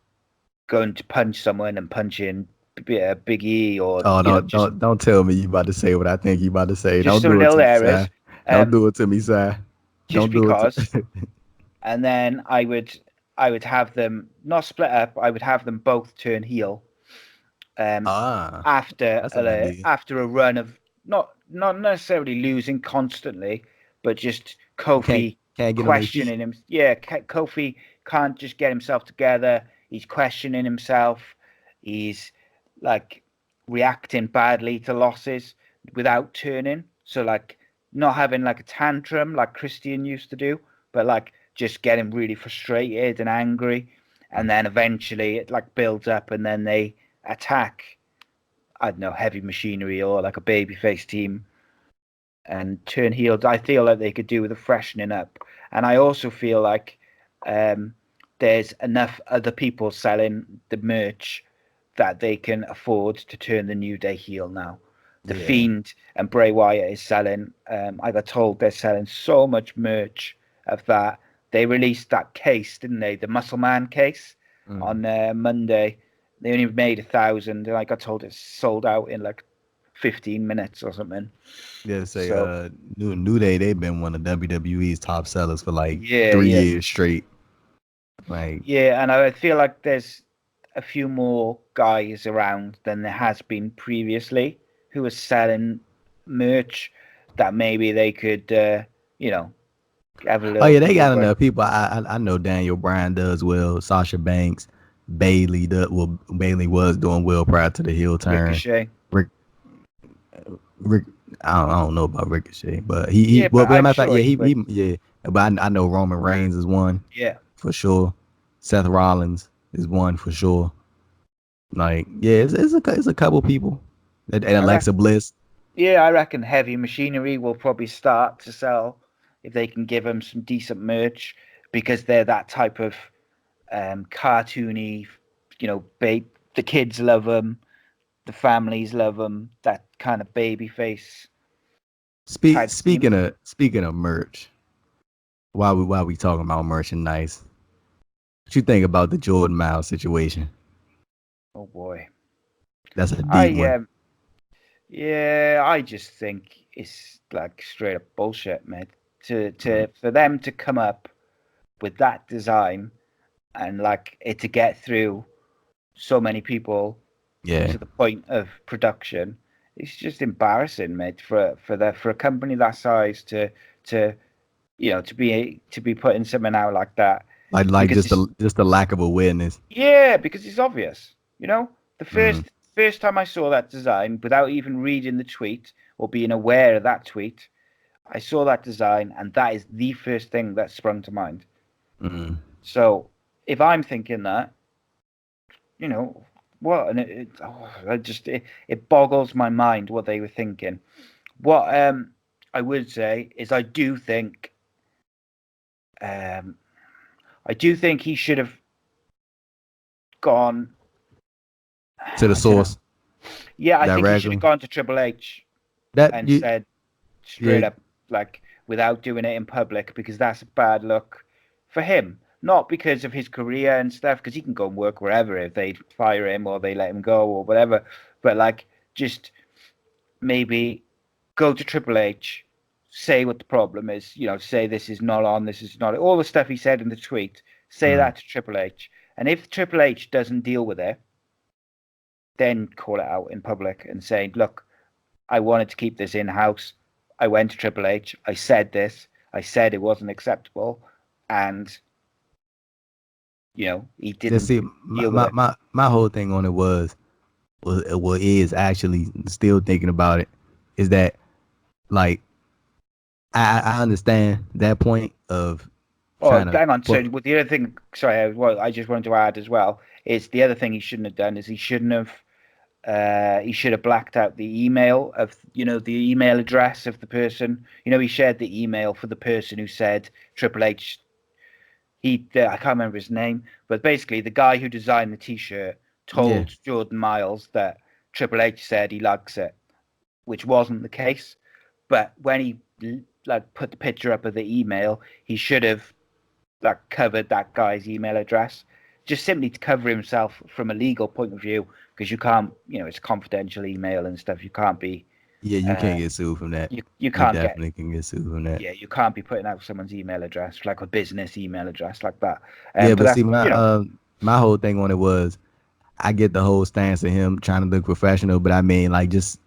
going to punch someone and punching Big E, or Oh, just don't tell me you about to say what I think you about to say. Don't some do it to little me, Si. errors, Don't um, do it to me, Si. just Don't do it because. to. And then I would have them not split up. I would have them both turn heel, um, Ah, after that's an idea. after a run of not necessarily losing constantly, but just You can't Kofi. Can't get on their feet. questioning him. Yeah, Kofi can't just get himself together. He's questioning himself. He's like reacting badly to losses without turning. So like not having like a tantrum like Christian used to do, but like just getting really frustrated and angry, and then eventually it like builds up, and then they attack. I don't know, heavy machinery or like a babyface team and turn heels. I feel like they could do with a freshening up, and I also feel like there's enough other people selling the merch that they can afford to turn the New Day heel now. The Yeah. Fiend and Bray Wyatt is selling. I got told they're selling so much merch of that. They released that case, didn't they? The Muscle Man case on Monday. They only made 1,000, and I got told it's sold out in like 15 minutes or something. Yeah, say So New Day, they've been one of WWE's top sellers for like yeah, 3 years straight. Like, yeah, and I feel like there's a few more guys around than there has been previously who are selling merch that maybe they could, you know, have a oh little yeah, they got move with. enough people. I know Daniel Bryan does well. Sasha Banks, Bailey does well. Bailey was doing well prior to the heel turn. Ricochet. Rick, Rick, I don't know about Ricochet, but he Yeah, well, but I'm matter of fact, sure yeah, he would. he yeah. But I know Roman Reigns is one Yeah. for sure. Seth Rollins is one for sure. Like, yeah, it's a couple people. And I Alexa reckon, Bliss. yeah, I reckon Heavy Machinery will probably start to sell if they can give them some decent merch because they're that type of cartoony, the kids love them, the families love them, that kind of baby face type team. Speaking of merch, while we talking about merchandise, what you think about the Jordan Myles situation? Oh boy, That's a I deep one. yeah, I just think it's like straight up bullshit, mate. Mm, For them to come up with that design and like it to get through so many people yeah, to the point of production, it's just embarrassing, mate. For a company that size to to be putting something out like that like because it's just the lack of awareness. yeah, because it's obvious. The Mm, first time I saw that design, without even reading the tweet or being aware of that tweet, I saw that design, and that is the first thing that sprung to mind. mm. So if I'm thinking that, you know, what, and it boggles my mind what they were thinking. What I would say is um I do think he should have gone. To the I don't know. source Yeah, I think he should have directly. gone to Triple H That and you said yeah straight up, like, without doing it in public, because that's a bad look for him. Not because of his career and stuff, because he can go and work wherever if they fire him or they let him go or whatever. But like, just maybe go to Triple H, say what the problem is. Say this is not on, this is not all the stuff he said in the tweet. Say mm, that to Triple H, and if Triple H doesn't deal with it, then call it out in public and say, look, I wanted to keep this in house. I went to Triple H. I said this. I said it wasn't acceptable, and he just didn't see deal with it. my whole thing on it was what is actually still thinking about it is that like I understand that point of Oh, trying to hang on. So, but with the other thing, sorry, what I just wanted to add as well is the other thing he shouldn't have done is he should have blacked out the email of the email address of the person. He shared the email for the person who said Triple H. I can't remember his name, but basically the guy who designed the T-shirt yeah, told Jordan Myles that Triple H said he likes it, which wasn't the case. But when he like put the picture up of the email, he should have like covered that guy's email address, just simply to cover himself from a legal point of view, because you can't, it's confidential email and stuff. You can't be, yeah, you uh, can't get sued from that. you You can't get, definitely can get sued from that. yeah, you can't be putting out someone's email address like a business email address like that. Yeah, But but that's see my whole thing on it was I get the whole stance of him trying to look professional, but I mean like just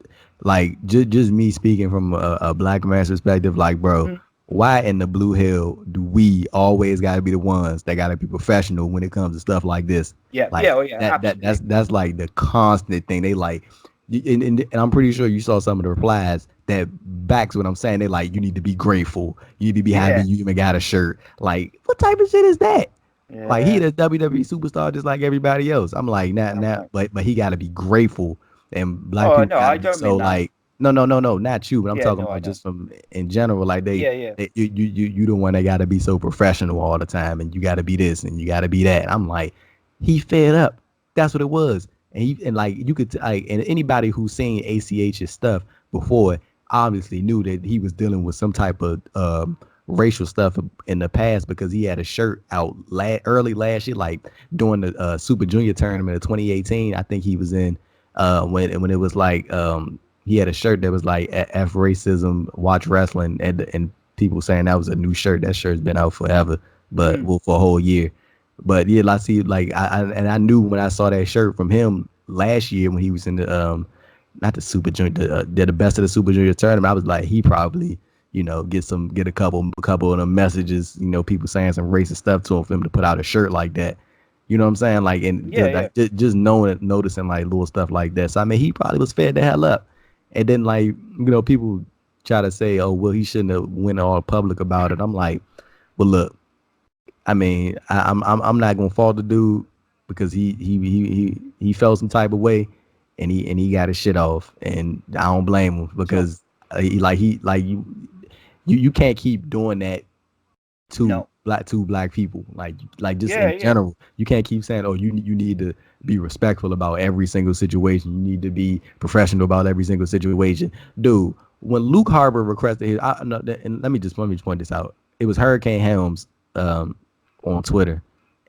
me speaking from a black man's perspective, like bro, Mhm. why in the blue hell do we always got to be the ones that got to be professional when it comes to stuff like this? Yeah, Like yeah, oh yeah, absolutely. that's like the constant thing. They like, and I'm pretty sure you saw some of the replies that backs what I'm saying. They like, you need to be grateful. You need to be happy Yeah, you even got a shirt. Like, what type of shit is that? Like, he yeah. the WWE superstar just like everybody else. I'm like, I'm like, but he got to be grateful, and black oh people no, got to I be don't so mean that. like, no, not you, but I'm Yeah, talking no, I about know. just from in general. Like Yeah, yeah, you the one that got to be so professional all the time, and you got to be this and you got to be that. I'm like, he fed up. That's what it was, and like you could like, and anybody who's seen ACH's stuff before obviously knew that he was dealing with some type of racial stuff in the past because he had a shirt out early last year, like during the Super Junior tournament of 2018. I think he was in when it was like he had a shirt that was like F racism, watch wrestling, and people saying that was a new shirt. That shirt's been out forever, but mm, well, for a whole year. But yeah, I see like I knew when I saw that shirt from him last year when he was in the not the Super Junior, the best of the Super Junior tournament. I was like, he probably get a couple of the messages, people saying some racist stuff to him for him to put out a shirt like that. You know what I'm saying? Like, and yeah, yeah. like just knowing, noticing like little stuff like that. So I mean, he probably was fed the hell up, and then like people try to say, oh well, he shouldn't have went all public about it. I'm like, well, look, I mean, I'm not gonna fault the dude because he felt some type of way, and he got his shit off, and I don't blame him So because he like you can't keep doing that no, to black people, like just yeah, in yeah, general. You can't keep saying, oh, you need to be respectful about every single situation, you need to be professional about every single situation, dude. When Luke Harper requested his, no, and let me just point this out. It was Hurricane Helms um on Twitter,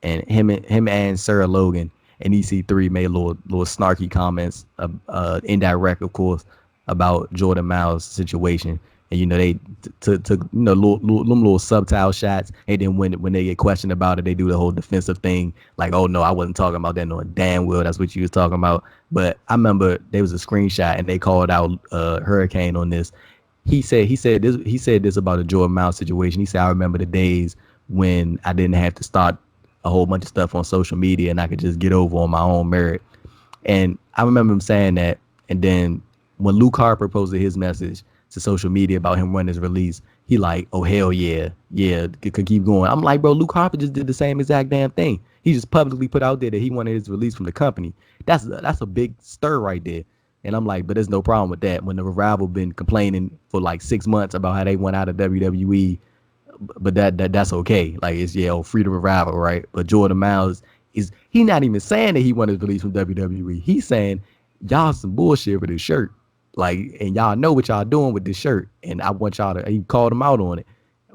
and him and Sarah Logan and EC3 made little snarky comments, indirect of course, about Jordan Myles' situation. And they took little subtle shots, and then when they get questioned about it, they do the whole defensive thing, like, oh no, I wasn't talking about that, knowing damn well that's what you was talking about. But I remember there was a screenshot, and they called out Hurricane on this. He said this about the Jordan Myles situation. He said, I remember the days when I didn't have to start a whole bunch of stuff on social media, and I could just get over on my own merit. And I remember him saying that. And then when Luke Harper posted his message to social media about him running his release, he like, oh hell yeah, yeah, could keep going. I'm like, bro, Luke Harper just did the same exact damn thing. He just publicly put out there that he wanted his release from the company. That's a big stir right there. And I'm like, but there's no problem with that. When the Revival been complaining for like 6 months about how they went out of WWE, but that's okay. Like, it's, yeah, oh, freedom revival, right? But Jordan Myles is, he not even saying that he wanted to release from WWE. He's saying y'all some bullshit with this shirt. Like, and y'all know what y'all doing with this shirt. And I want y'all to, he called him out on it.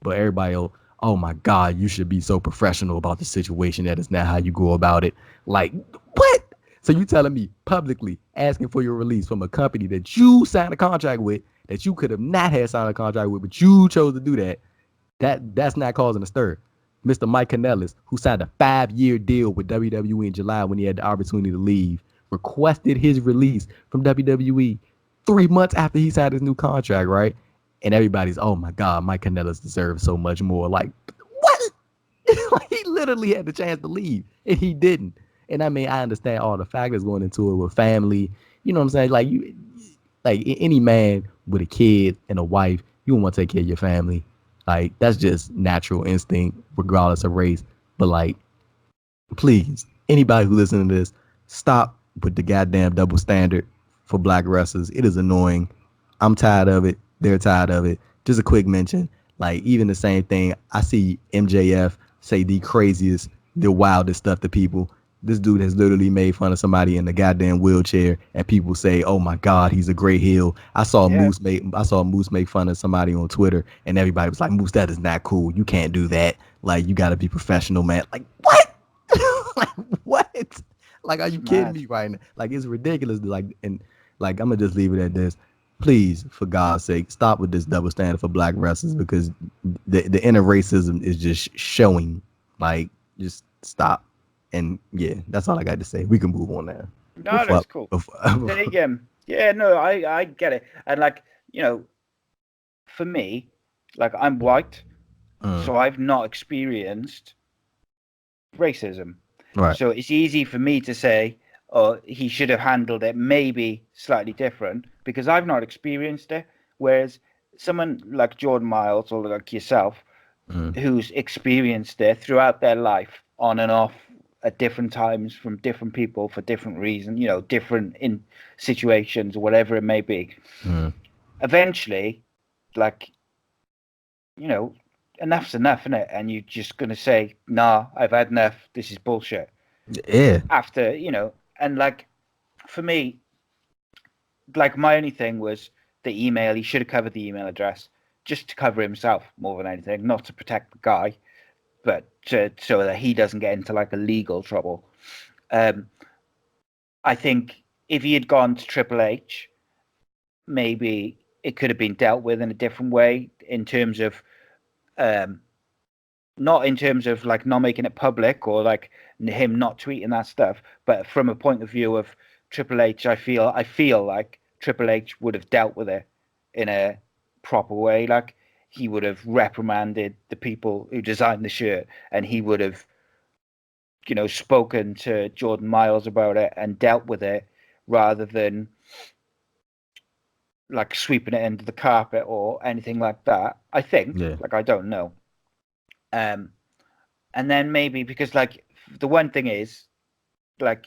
But everybody, oh my God, you should be so professional about the situation. That is not how you go about it. Like, what? So you telling me publicly asking for your release from a company that you signed a contract with, that you could have not had signed a contract with, but you chose to do that, that's not causing a stir. Mr. Mike Kanellis, who signed a 5-year deal with WWE in July when he had the opportunity to leave, requested his release from WWE 3 months after he signed his new contract, right? And everybody's, oh my God, Mike Kanellis deserves so much more. Like, what? Like, he literally had the chance to leave, and he didn't. And I mean, I understand all the factors going into it with family. You know what I'm saying? Like any man with a kid and a wife, you want to take care of your family. Like, that's just natural instinct, regardless of race. But like, please, anybody who listens to this, stop with the goddamn double standard for black wrestlers. It is annoying. I'm tired of it. They're tired of it. Just a quick mention. Like, even the same thing, I see MJF say the craziest, the wildest stuff to people. This dude has literally made fun of somebody in the goddamn wheelchair, and people say, "Oh my God, he's a great heel." yeah. I saw Moose make fun of somebody on Twitter, and everybody was like, "Moose, that is not cool. You can't do that. Like, you got to be professional, man." Like, what? Like, what? Like, are It's you kidding mad. me right now? Like, it's ridiculous. Like, and like, I'm gonna just leave it at this. Please, for God's sake, stop with this double standard for black wrestlers, because the inner racism is just showing. Like, just stop. And yeah, that's all I got to say. We can move on now. No, Before, that's cool. before Then again, yeah, no, I get it. And like, you know, for me, Like, I'm white, Mm. so I've not experienced racism. Right. So it's easy for me to say, oh, he should have handled it maybe slightly different because I've not experienced it. Whereas someone like Jordan Myles or like yourself, Mm. who's experienced it throughout their life on and off at different times from different people for different reasons, different in situations or whatever it may be. Mm. Eventually, like, you know, enough's enough, isn't it? And you're just going to say, nah, I've had enough. This is bullshit. Yeah. After, and like, for me, like, my only thing was the email. He should have covered the email address just to cover himself more than anything, not to protect the guy, but so that he doesn't get into like a legal trouble. Um, I think if he had gone to Triple H, maybe it could have been dealt with in a different way in terms of um, not in terms of like not making it public or like him not tweeting that stuff, but from a point of view of Triple H, I feel like Triple H would have dealt with it in a proper way. Like, he would have reprimanded the people who designed the shirt, and he would have, spoken to Jordan Myles about it and dealt with it rather than like sweeping it under the carpet or anything like that. I think, Yeah. like, I don't know. Um, and then maybe because like the one thing is like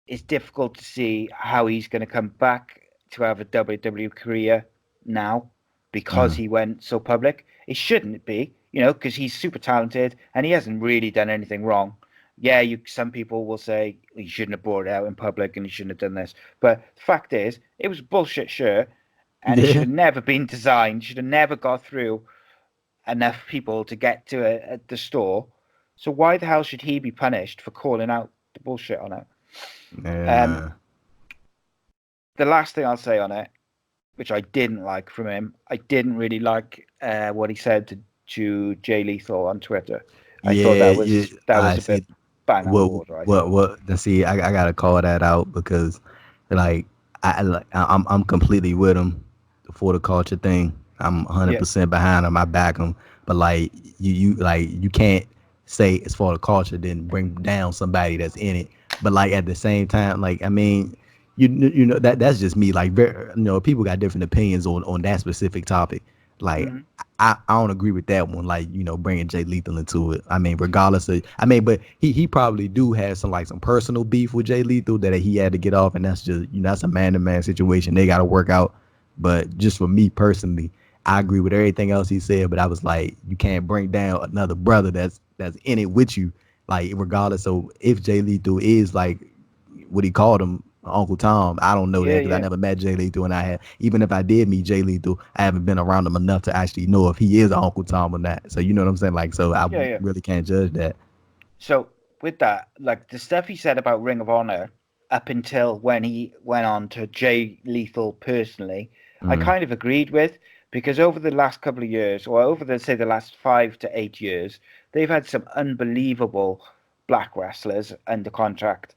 it's difficult to see how he's going to come back to have a WWE career now because Mm. he went so public. It shouldn't be, because he's super talented and he hasn't really done anything wrong. Yeah, some people will say he shouldn't have brought it out in public and he shouldn't have done this. But the fact is, it was a bullshit shirt and it should Yeah. have never been designed, should have never got through enough people to get to it at the store. So why the hell should he be punished for calling out the bullshit on it? Yeah, Um, man. the last thing I'll say on it, which I didn't like from him, I didn't really like what he said to Jay Lethal on Twitter. I thought Yeah, that yeah. was that was I a bit see. bang out of What order. I what thought. what? Let's see. I gotta call that out because, like, I'm completely with him for the culture thing. I'm Yeah, 100% behind him. I back him. But like, you can't say as far the culture then bring down somebody that's in it. But like at the same time, like, I mean, that's just me. Like, people got different opinions on that specific topic. Like, mm-hmm. I don't agree with that one. Like, bringing Jay Lethal into it. I mean, regardless of, I mean, but he probably do have some personal beef with Jay Lethal that he had to get off, and that's just, that's a man to man situation. They got to work out. But just for me personally, I agree with everything else he said. But I was like, you can't bring down another brother that's in it with you. Like, regardless of if Jay Lethal is like what he called him, Uncle Tom. I don't know that Yeah, because I yeah, never met Jay Lethal, and I had, even if I did meet Jay Lethal, I haven't been around him enough to actually know if he is Uncle Tom or not. So you know what I'm saying? Like, so I yeah, yeah. really can't judge that. So with that, like the stuff he said about Ring of Honor up until when he went on to Jay Lethal personally, I Mm, kind of agreed with because over the last couple of years, or over the say the last 5 to 8 years, they've had some unbelievable black wrestlers under contract,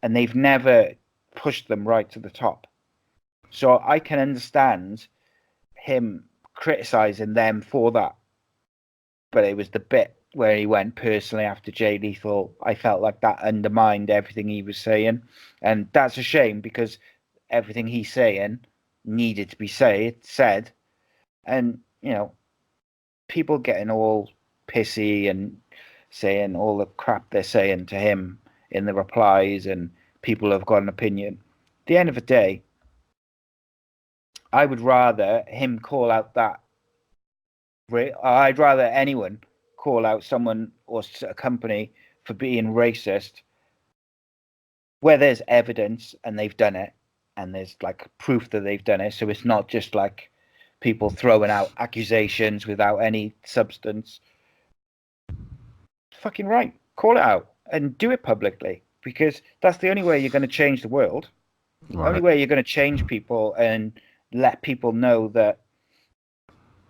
and they've never pushed them right to the top. So I can understand him criticizing them for that, but it was the bit where he went personally after Jay Lethal. I felt like that undermined everything he was saying, and that's a shame because everything he's saying needed to be said, and people getting all pissy and saying all the crap they're saying to him in the replies, and people have got an opinion. At the end of the day, I would rather him call out that. I'd rather anyone call out someone or a company for being racist where there's evidence and they've done it and there's like proof that they've done it. So it's not just like people throwing out accusations without any substance. Fucking right. Call it out and do it publicly because that's the only way you're going to change the world. Only right. way you're going to change people and let people know that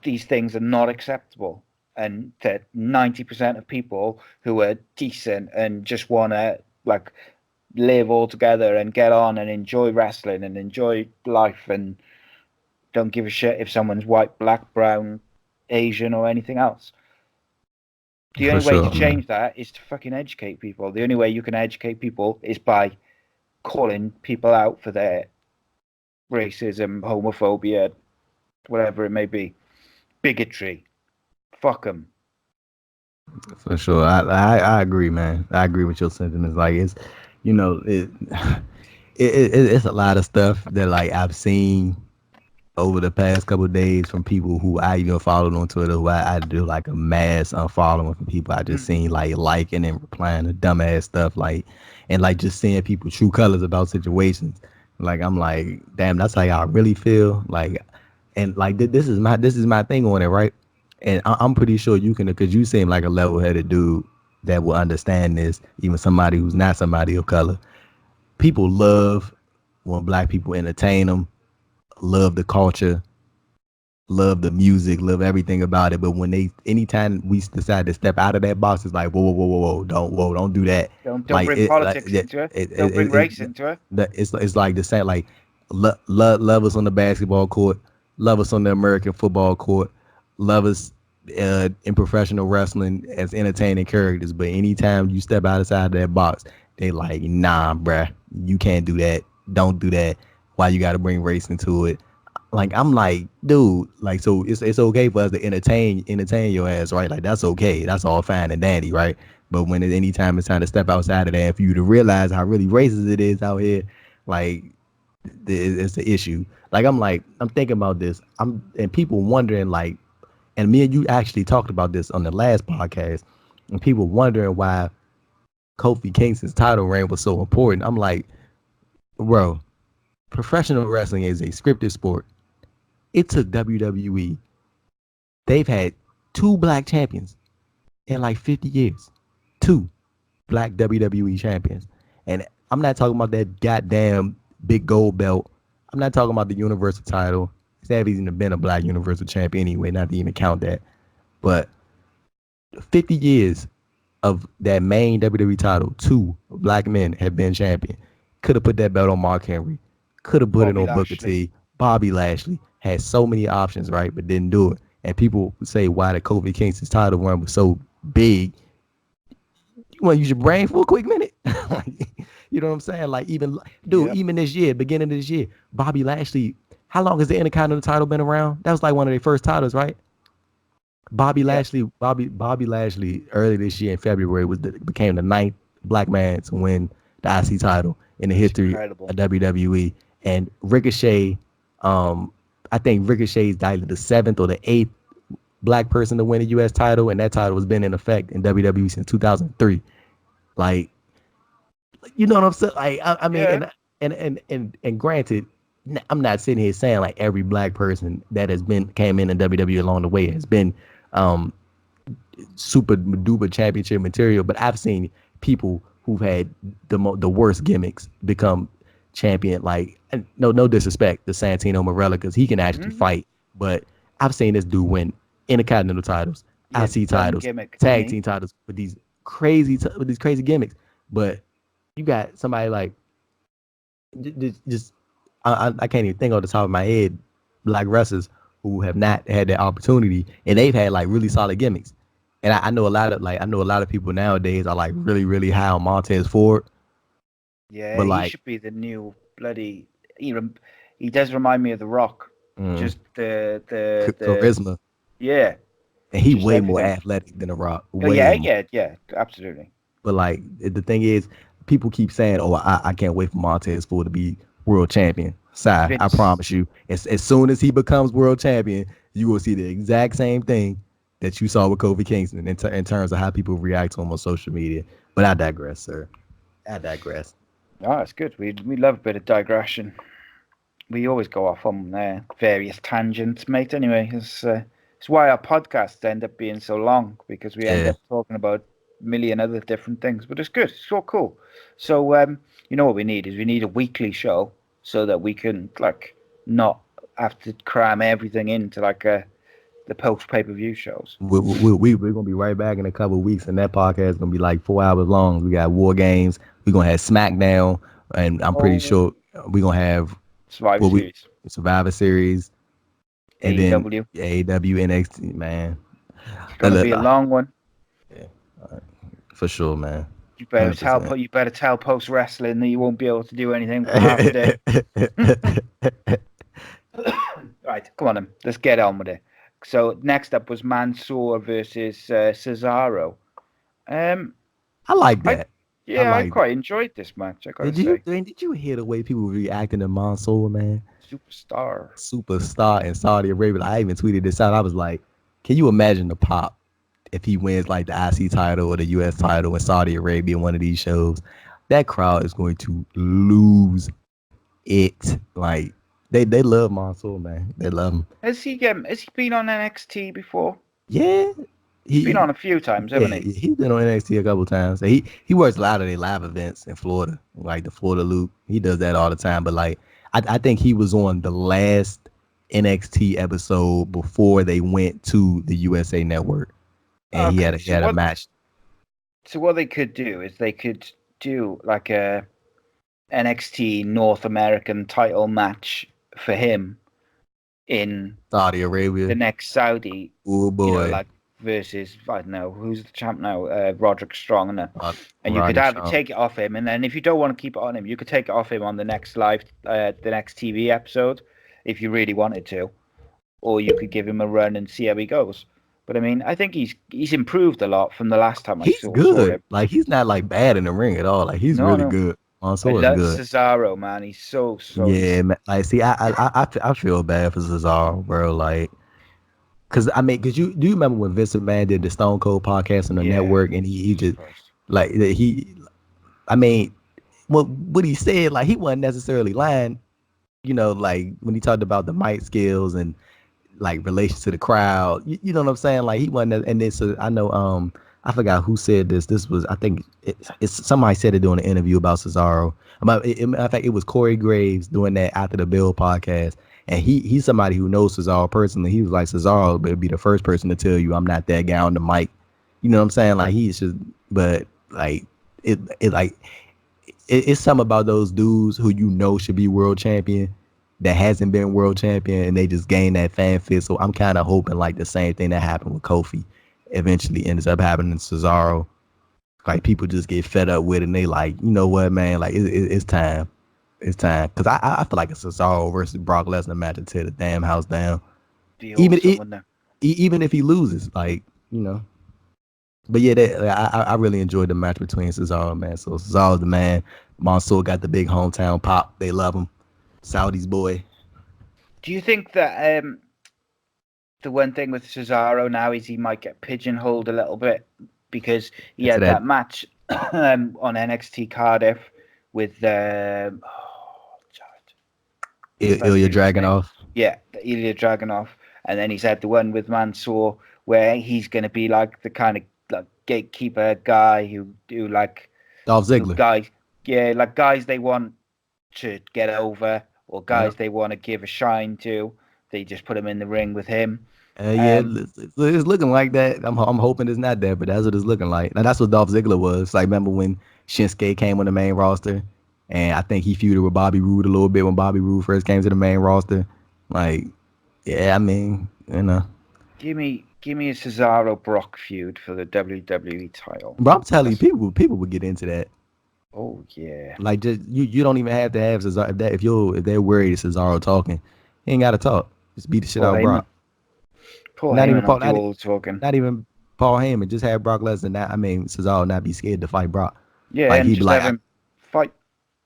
these things are not acceptable and that 90% of people who are decent and just want to like live all together and get on and enjoy wrestling and enjoy life and don't give a shit if someone's white, black, brown, Asian, or anything else. The For only way sure, to change that is to fucking educate people. The only way you can educate people is by calling people out for their racism, homophobia, whatever it may be, bigotry. Fuck them. For sure. I agree, man. I agree with your sentiments. Like it's, you know, it's a lot of stuff that like I've seen over the past couple of days from people who I even followed on Twitter, who I do like a mass unfollowing from people I just seen like liking and replying to dumbass stuff, like, and like just seeing people true colors about situations. Like I'm like, damn, that's how y'all really feel. Like, and like this is my thing on it, right? And I'm pretty sure you can, because you seem like a level-headed dude that will understand this, even somebody who's not somebody of color. People love when black people entertain them, love the culture, love the music, love everything about it. But when anytime we decide to step out of that box, it's like, whoa, don't do that. Don't Like bring it, like politics into it. Don't bring race into it. it's like the same. Like love us on the basketball court, love us on the American football court, love us in professional wrestling as entertaining characters. But anytime you step outside that box, they like, nah, bruh, you can't do that. Don't do that. Why you got to bring race into it? Like I'm like, dude, like, so it's okay for us to entertain your ass, right? Like that's okay, that's all fine and dandy, right? But when at any time it's time to step outside of that, and for you to realize how really racist it is out here, like it's the issue. Like I'm thinking about this, and people wondering like, and me and you actually talked about this on the last podcast, and people wondering why Kofi Kingston's title reign was so important. I'm like, bro, professional wrestling is a scripted sport. It took WWE. They've had two black champions in like 50 years. Two black WWE champions. And I'm not talking about that goddamn big gold belt. I'm not talking about the Universal title. Savvy's even been a black Universal champion anyway, not to even count that. But 50 years of that main WWE title, two black men have been champion. Could have put that belt on Mark Henry. Could have put it on Booker T. Bobby Lashley had so many options, right, but didn't do it. And people say why the Kofi Kingston's title run was so big. You want to use your brain for a quick minute? You know what I'm saying? Like even this year, beginning of this year, Bobby Lashley. How long has the Intercontinental title been around? That was like one of their first titles, right? Bobby Lashley early this year in February became the ninth black man to win the IC title in the history of WWE. And Ricochet, I think Ricochet's either the seventh or the eighth black person to win a U.S. title, and that title has been in effect in WWE since 2003. Like, you know what I'm saying? Like, I mean, and granted, I'm not sitting here saying like every black person that came in WWE along the way has been super duper championship material, but I've seen people who've had the worst gimmicks become champion. Like, no disrespect to Santino Marella, because he can actually fight, but I've seen this dude win Intercontinental titles, IC titles, tag team titles with these crazy gimmicks. But you got somebody like just I can't even think off the top of my head black wrestlers who have not had that opportunity, and they've had like really solid gimmicks. And I know a lot of people nowadays are like really, really high on Montez Ford. Yeah, but like, he should be the new bloody. He does remind me of The Rock. Just the charisma. Yeah, and he's way more athletic than The Rock. Yeah, absolutely. But like the thing is, people keep saying, "Oh, I can't wait for Montez Ford to be world champion." I promise you, as soon as he becomes world champion, you will see the exact same thing that you saw with Kofi Kingston in terms of how people react to him on social media. But I digress, sir. I digress. Oh, that's good. We love a bit of digression. We always go off on various tangents, mate. Anyway, it's why our podcasts end up being so long, because we end up talking about a million other different things. But it's good. It's so cool. So you know what we need a weekly show, so that we can like not have to cram everything into like the post pay-per-view shows. We're gonna be right back in a couple of weeks, and that podcast is gonna be like 4 hours long. We got War Games. We're gonna have SmackDown, and I'm pretty sure we're gonna have Survivor Series. Survivor Series. And then AEW. AEW NXT, man. It's gonna be a long one. Yeah, for sure, man. You better 100%. tell Post Wrestling that you won't be able to do anything for half a day. Right, come on then. Let's get on with it. So next up was Mansoor versus Cesaro. I like that. I quite enjoyed this match. I gotta say, Did you hear the way people were reacting to Mansoor, man? Superstar In Saudi Arabia. I even tweeted this out. I was like, can you imagine the pop if he wins like the IC title or the US title in Saudi Arabia in one of these shows? That crowd is going to lose it. Like they love Mansoor, man. They love him. Has he been on NXT before? Yeah. He's been on a few times, haven't he? He's been on NXT a couple times. He works a lot of their live events in Florida, like the Florida Loop. He does that all the time. But like, I think he was on the last NXT episode before they went to the USA Network, and he had a match. So what they could do is they could do like a NXT North American title match for him in Saudi Arabia, the next Saudi. Oh boy! You know, like versus I don't know who's the champ now, Roderick Strong, and you could take it off him, and then if you don't want to keep it on him, you could take it off him on the next the next TV episode, if you really wanted to, or you could give him a run and see how he goes. But I mean, I think he's improved a lot from the last time I saw him. Like he's not like bad in the ring at all. Like he's really good. Mansoor is good. Cesaro, man, he's so yeah, man. Like see, I feel bad for Cesaro, bro. Like. Cause you remember when Vince McMahon did the Stone Cold podcast on the network, and he just like what he said, like he wasn't necessarily lying, you know, like when he talked about the mic skills and like relation to the crowd, you know what I'm saying? Like he wasn't, and this I know I forgot who said this. This was I think it's somebody said it during an interview about Cesaro. In fact, it was Corey Graves doing that after the Bill podcast. And he's somebody who knows Cesaro personally. He was like, Cesaro would be the first person to tell you I'm not that guy on the mic. You know what I'm saying? Like he's just, but like it's something about those dudes who you know should be world champion that hasn't been world champion, and they just gain that fan fit. So I'm kind of hoping like the same thing that happened with Kofi eventually ends up happening to Cesaro. Like people just get fed up with it, and they like, you know what, man? Like it's time. It's time, because I feel like a Cesaro versus Brock Lesnar match to tear the damn house down. Even if he loses, like, you know. But yeah, I really enjoyed the match between Cesaro, man. So Cesaro's the man. Mansoor got the big hometown pop. They love him. Saudi's boy. Do you think that the one thing with Cesaro now is he might get pigeonholed a little bit because he had that match on NXT Cardiff with Ilya Dragunov. Yeah, Ilya Dragunov. And then he's had the one with Mansoor where he's going to be like the kind of like gatekeeper guy who like Dolph Ziggler. Guys they want to get over, or guys they want to give a shine to. They just put him in the ring with him. It's looking like that. I'm hoping it's not that, but that's what it's looking like. Now that's what Dolph Ziggler was. Like remember when Shinsuke came on the main roster? And I think he feuded with Bobby Roode a little bit when Bobby Roode first came to the main roster. Like, yeah, I mean, you know. Give me a Cesaro Brock feud for the WWE title. But I'm telling you, people would get into that. Oh yeah. Like just you don't even have to have Cesaro. If they're worried Cesaro talking, he ain't got to talk. Just beat the shit out of Brock. Not even Paul Heyman. Just have Brock Lesnar. Cesaro not be scared to fight Brock. Yeah, like, and just have him fight.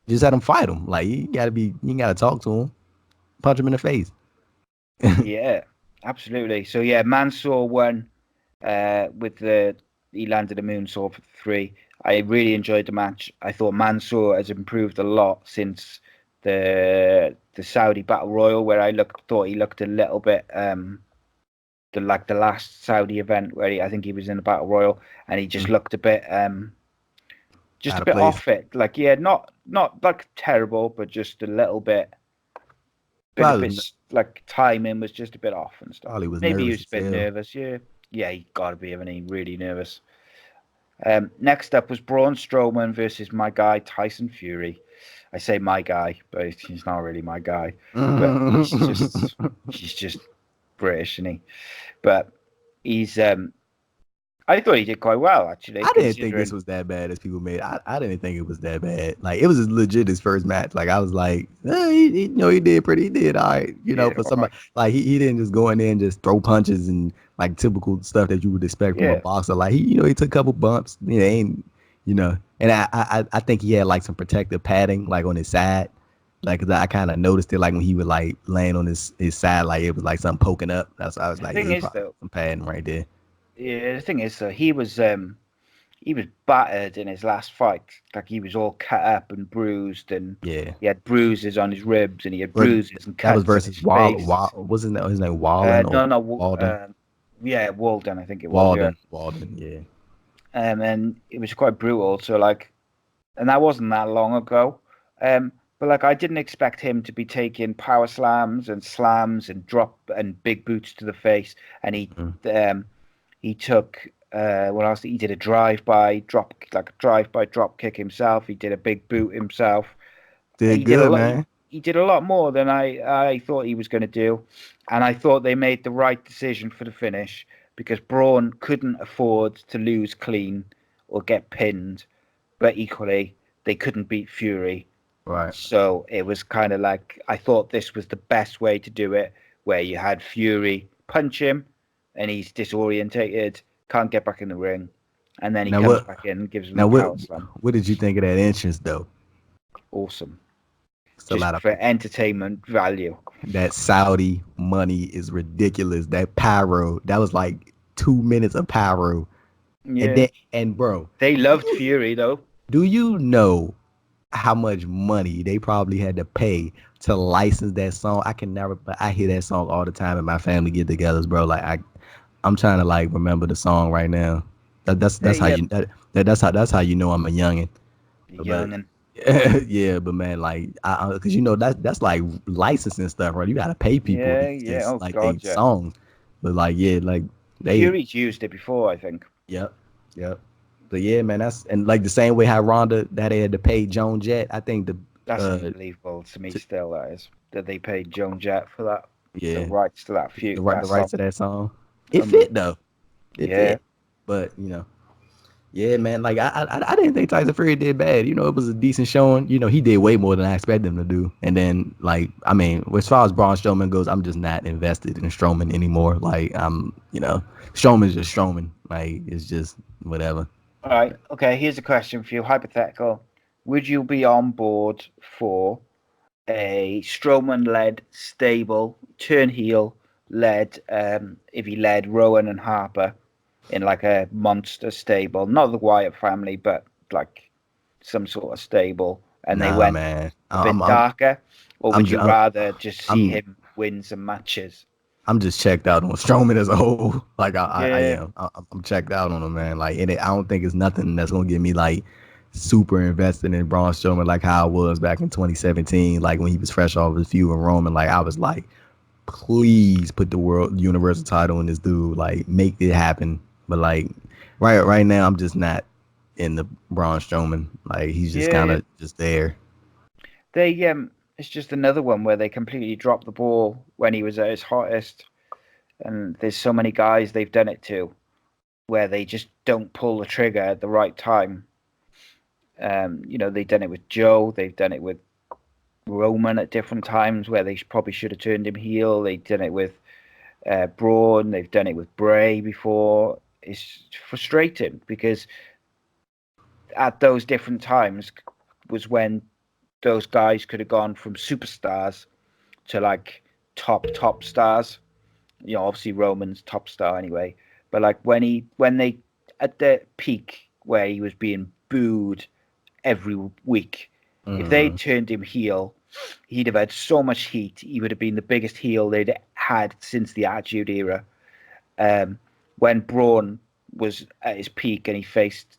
Just let him fight him. Like you gotta talk to him, punch him in the face. Yeah, absolutely. So yeah, Mansoor won he landed a moonsault for 3. I really enjoyed the match. I thought Mansoor has improved a lot since the Saudi Battle Royal, where I thought he looked a little bit the last Saudi event where I think he was in the Battle Royal and he just looked a bit just a bit off it. Like not like terrible, but just a little bit. Like timing was just a bit off and stuff. Maybe he was a bit nervous. Yeah, he got to be, haven't he? Really nervous. Next up was Braun Strowman versus my guy Tyson Fury. I say my guy, but he's not really my guy. But he's just British, isn't he? But he's I thought he did quite well, actually. I didn't think this was that bad as people made. I didn't think it was that bad. Like, it was legit his first match. Like, I was like, he he did all right. For somebody like he didn't just go in there and just throw punches and like typical stuff that you would expect from a boxer. Like, he took a couple bumps. And I think he had like some protective padding like on his side. Like, 'cause I kind of noticed it like when he would like land on his side, like it was like something poking up. That's why I was like, yeah, probably some padding right there. Yeah, the thing is, though, he was battered in his last fight. Like, he was all cut up and bruised, and yeah, he had bruises on his ribs, and he had bruises and cuts. That was versus wasn't his name Wallen? Walden. Yeah, Walden, I think it was. Walden, yeah. And it was quite brutal. So like, and that wasn't that long ago. But like, I didn't expect him to be taking power slams and slams and drop and big boots to the face. And he took what else? He did a drive-by drop kick himself. He did a big boot himself. He did a lot more than I thought he was going to do, and I thought they made the right decision for the finish because Braun couldn't afford to lose clean or get pinned, but equally they couldn't beat Fury. Right. So it was kind of like, I thought this was the best way to do it, where you had Fury punch him and he's disorientated, can't get back in the ring, and then he comes back in and gives him a power slam. What did you think of that entrance, though? Awesome. Just for entertainment value. That Saudi money is ridiculous. That pyro, that was like 2 minutes of pyro. Yeah. And bro, they loved Fury, though. Do you know how much money they probably had to pay to license that song? I hear that song all the time in my family get-togethers, bro. Like, I'm trying to like remember the song right now. That's how you know I'm a youngin. Yeah, but man, like, because that's like licensing stuff, right? You gotta pay people, songs. But like, yeah, like Fury's used it before, I think. Yep. But yeah, man, and like the same way how Ronda that they had to pay Joan Jett. I think that's unbelievable to me. Still, that they paid Joan Jett for that. Yeah, the rights to that feud, the rights to that song. It fit though. It fit. But yeah, man. Like I didn't think Tyson Fury did bad. It was a decent showing. He did way more than I expected him to do. And then, like, I mean, as far as Braun Strowman goes, I'm just not invested in Strowman anymore. Like, Strowman's just Strowman. Like, it's just whatever. All right. Okay. Here's a question for you. Hypothetical. Would you be on board for a Strowman-led stable, turn heel led, if he led Rowan and Harper in like a monster stable, not the Wyatt family, but like some sort of stable, and they went a bit darker? Or would you rather just see him win some matches? I'm just checked out on Strowman as a whole. Like, I am. I'm checked out on him, man. Like, I don't think it's nothing that's gonna get me like super invested in Braun Strowman like how I was back in 2017, like when he was fresh off his feud with Roman. Like, I was like, please put the world universal title in this dude. Like, make it happen. But like, right now, I'm just not in the Braun Strowman. Like, he's just kind of just there. It's just another one where they completely dropped the ball when he was at his hottest. And there's so many guys they've done it to where they just don't pull the trigger at the right time. They've done it with Joe. They've done it with Roman at different times where they probably should have turned him heel. They've done it with Braun. They've done it with Bray before. It's frustrating because at those different times was when those guys could have gone from superstars to like top stars. Obviously Roman's top star anyway, but like when they at the peak where he was being booed every week, if they turned him heel, he'd have had so much heat. He would have been the biggest heel they'd had since the Attitude Era. When Braun was at his peak and he faced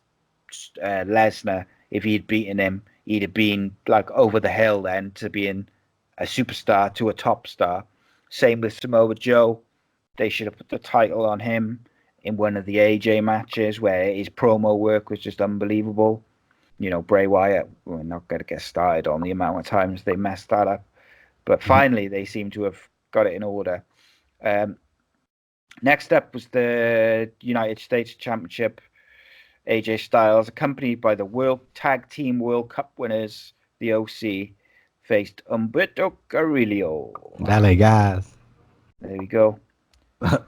Lesnar, if he had beaten him, he'd have been like over the hill then to being a superstar to a top star. Same with Samoa Joe. They should have put the title on him in one of the AJ matches where his promo work was just unbelievable. Bray Wyatt, we're not going to get started on the amount of times they messed that up. But finally, they seem to have got it in order. Next up was the United States Championship. AJ Styles, accompanied by the World Tag Team World Cup winners, the OC, faced Humberto Carrillo. Dale, guys. There we go. What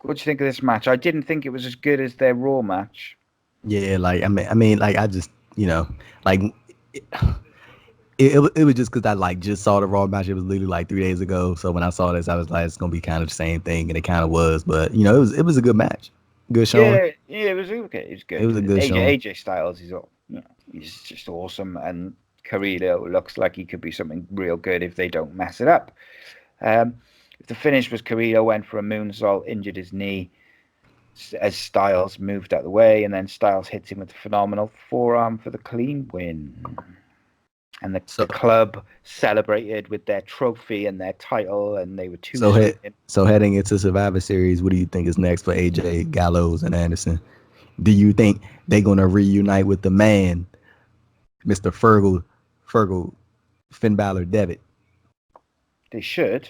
do you think of this match? I didn't think it was as good as their Raw match. Yeah, like I mean, like I just, like it was just because I like just saw the Raw match. It was literally like 3 days ago. So when I saw this, I was like, it's gonna be kind of the same thing, and it kind of was. But it was a good match, good showing. Yeah, it was okay. It was It was a good. good showing. AJ Styles is, he's just awesome, and Carrillo looks like he could be something real good if they don't mess it up. The finish was Carrillo went for a moonsault, injured his knee as Styles moved out of the way, and then Styles hits him with a phenomenal forearm for the clean win. And the club celebrated with their trophy and their title, and they were so heading into Survivor Series, what do you think is next for AJ, Gallows, and Anderson? Do you think they're gonna reunite with the man, Mr. Fergal, Finn Balor, Devitt? They should,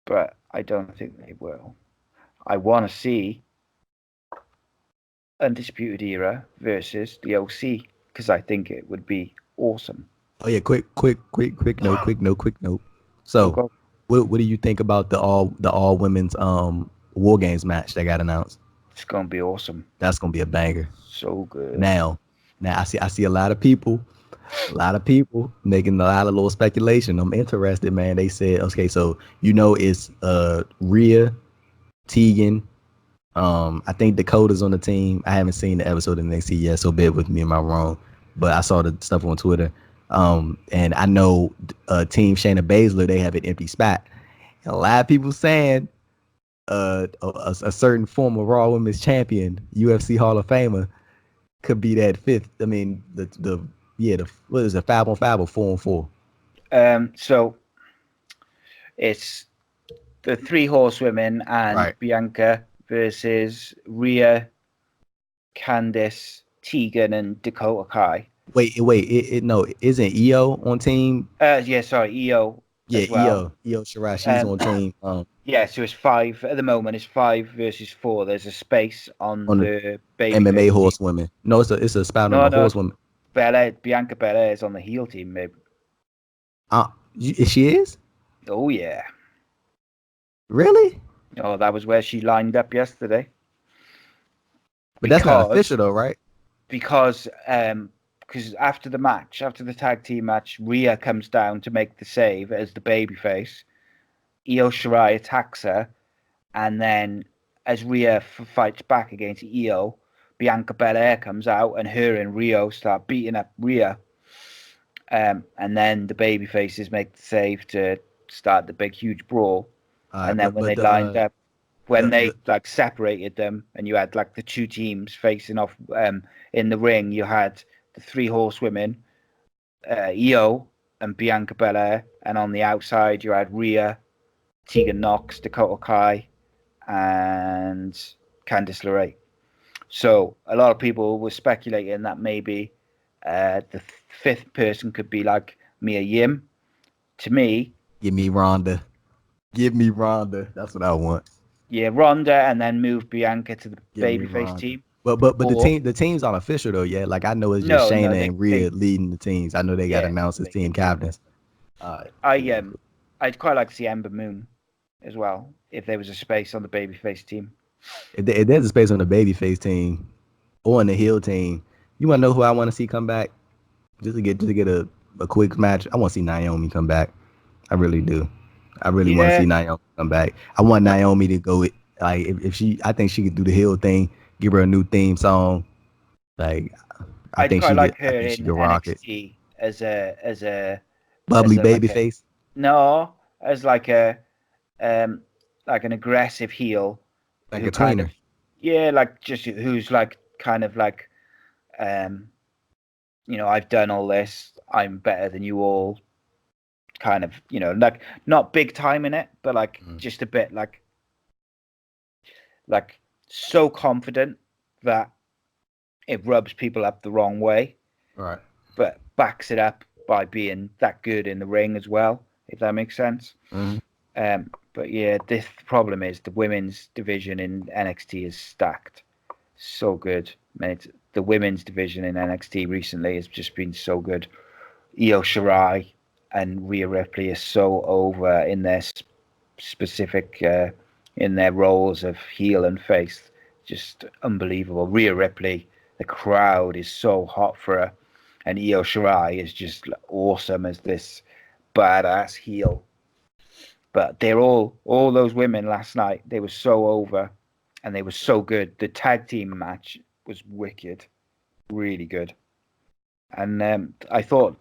but I don't think they will. I want to see Undisputed Era versus the OC because I think it would be awesome. Oh yeah, quick note. So, what do you think about the all women's War Games match that got announced? It's gonna be awesome. That's gonna be a banger. So good. Now I see a lot of people making a lot of little speculation. I'm interested, man. They said, okay, so it's Rhea, Tegan. I think Dakota's on the team. I haven't seen the episode of NXT yet, so bear with me if I'm wrong. But I saw the stuff on Twitter. And I know Team Shayna Baszler, they have an empty spot. And a lot of people saying a certain former Raw Women's Champion, UFC Hall of Famer, could be that fifth. I mean, what is it, 5-on-5 or 4-on-4? So it's the three horsewomen and Bianca versus Rhea, Candice, Tegan, and Dakota Kai. Wait, no, isn't EO on team? Yeah, sorry, EO. Yeah, well. EO Shirai, she's on team. Yeah, so it's 5 at the moment. It's 5 versus 4. There's a space on the baby MMA horsewomen. No, it's a spot on the horsewomen. Bianca Belair is on the heel team, maybe. She is? Oh yeah. Really? Oh, that was where she lined up yesterday. But that's not official though, right? Because after the tag team match, Rhea comes down to make the save as the babyface. Io Shirai attacks her, and then as Rhea fights back against Io, Bianca Belair comes out, and her and Rio start beating up Rhea. And then the babyfaces make the save to start the big, huge brawl. And then when they lined up, they separated them, and you had like the two teams facing off in the ring, you had the three horsewomen, Io and Bianca Belair, and on the outside you had Rhea, Tegan Nox, Dakota Kai, and Candice LeRae. So a lot of people were speculating that maybe the fifth person could be like Mia Yim. To me, give me Ronda. That's what I want. Yeah, Ronda, and then move Bianca to the babyface team. But the team's not official though yet. Like I know it's just Shayna and Rhea leading the teams. I know they got announced as team captains. I'd quite like to see Ember Moon as well if there was a space on the babyface team. If there's a space on the babyface team or on the heel team, you want to know who I want to see come back? Just to get a quick match. I want to see Naomi come back. I really do. I really want to see Naomi come back. I want Naomi to go I think she could do the heel thing, give her a new theme song. Like I think she could rock it. As a bubbly baby face. No, as like an aggressive heel. Like a tweener. Like just who's like kind of like I've done all this, I'm better than you all. Kind of, like not big time in it, but like just a bit like so confident that it rubs people up the wrong way. Right. But backs it up by being that good in the ring as well, if that makes sense. Mm-hmm. But yeah, this problem is the women's division in NXT is stacked. So good. I mean, the women's division in NXT recently has just been so good. Io Shirai and Rhea Ripley are so over in their specific in their roles of heel and face. Just unbelievable. Rhea Ripley, the crowd is so hot for her, and Io Shirai is just awesome as this badass heel. But they're all those women last night. They were so over, and they were so good. The tag team match was wicked, really good. And I thought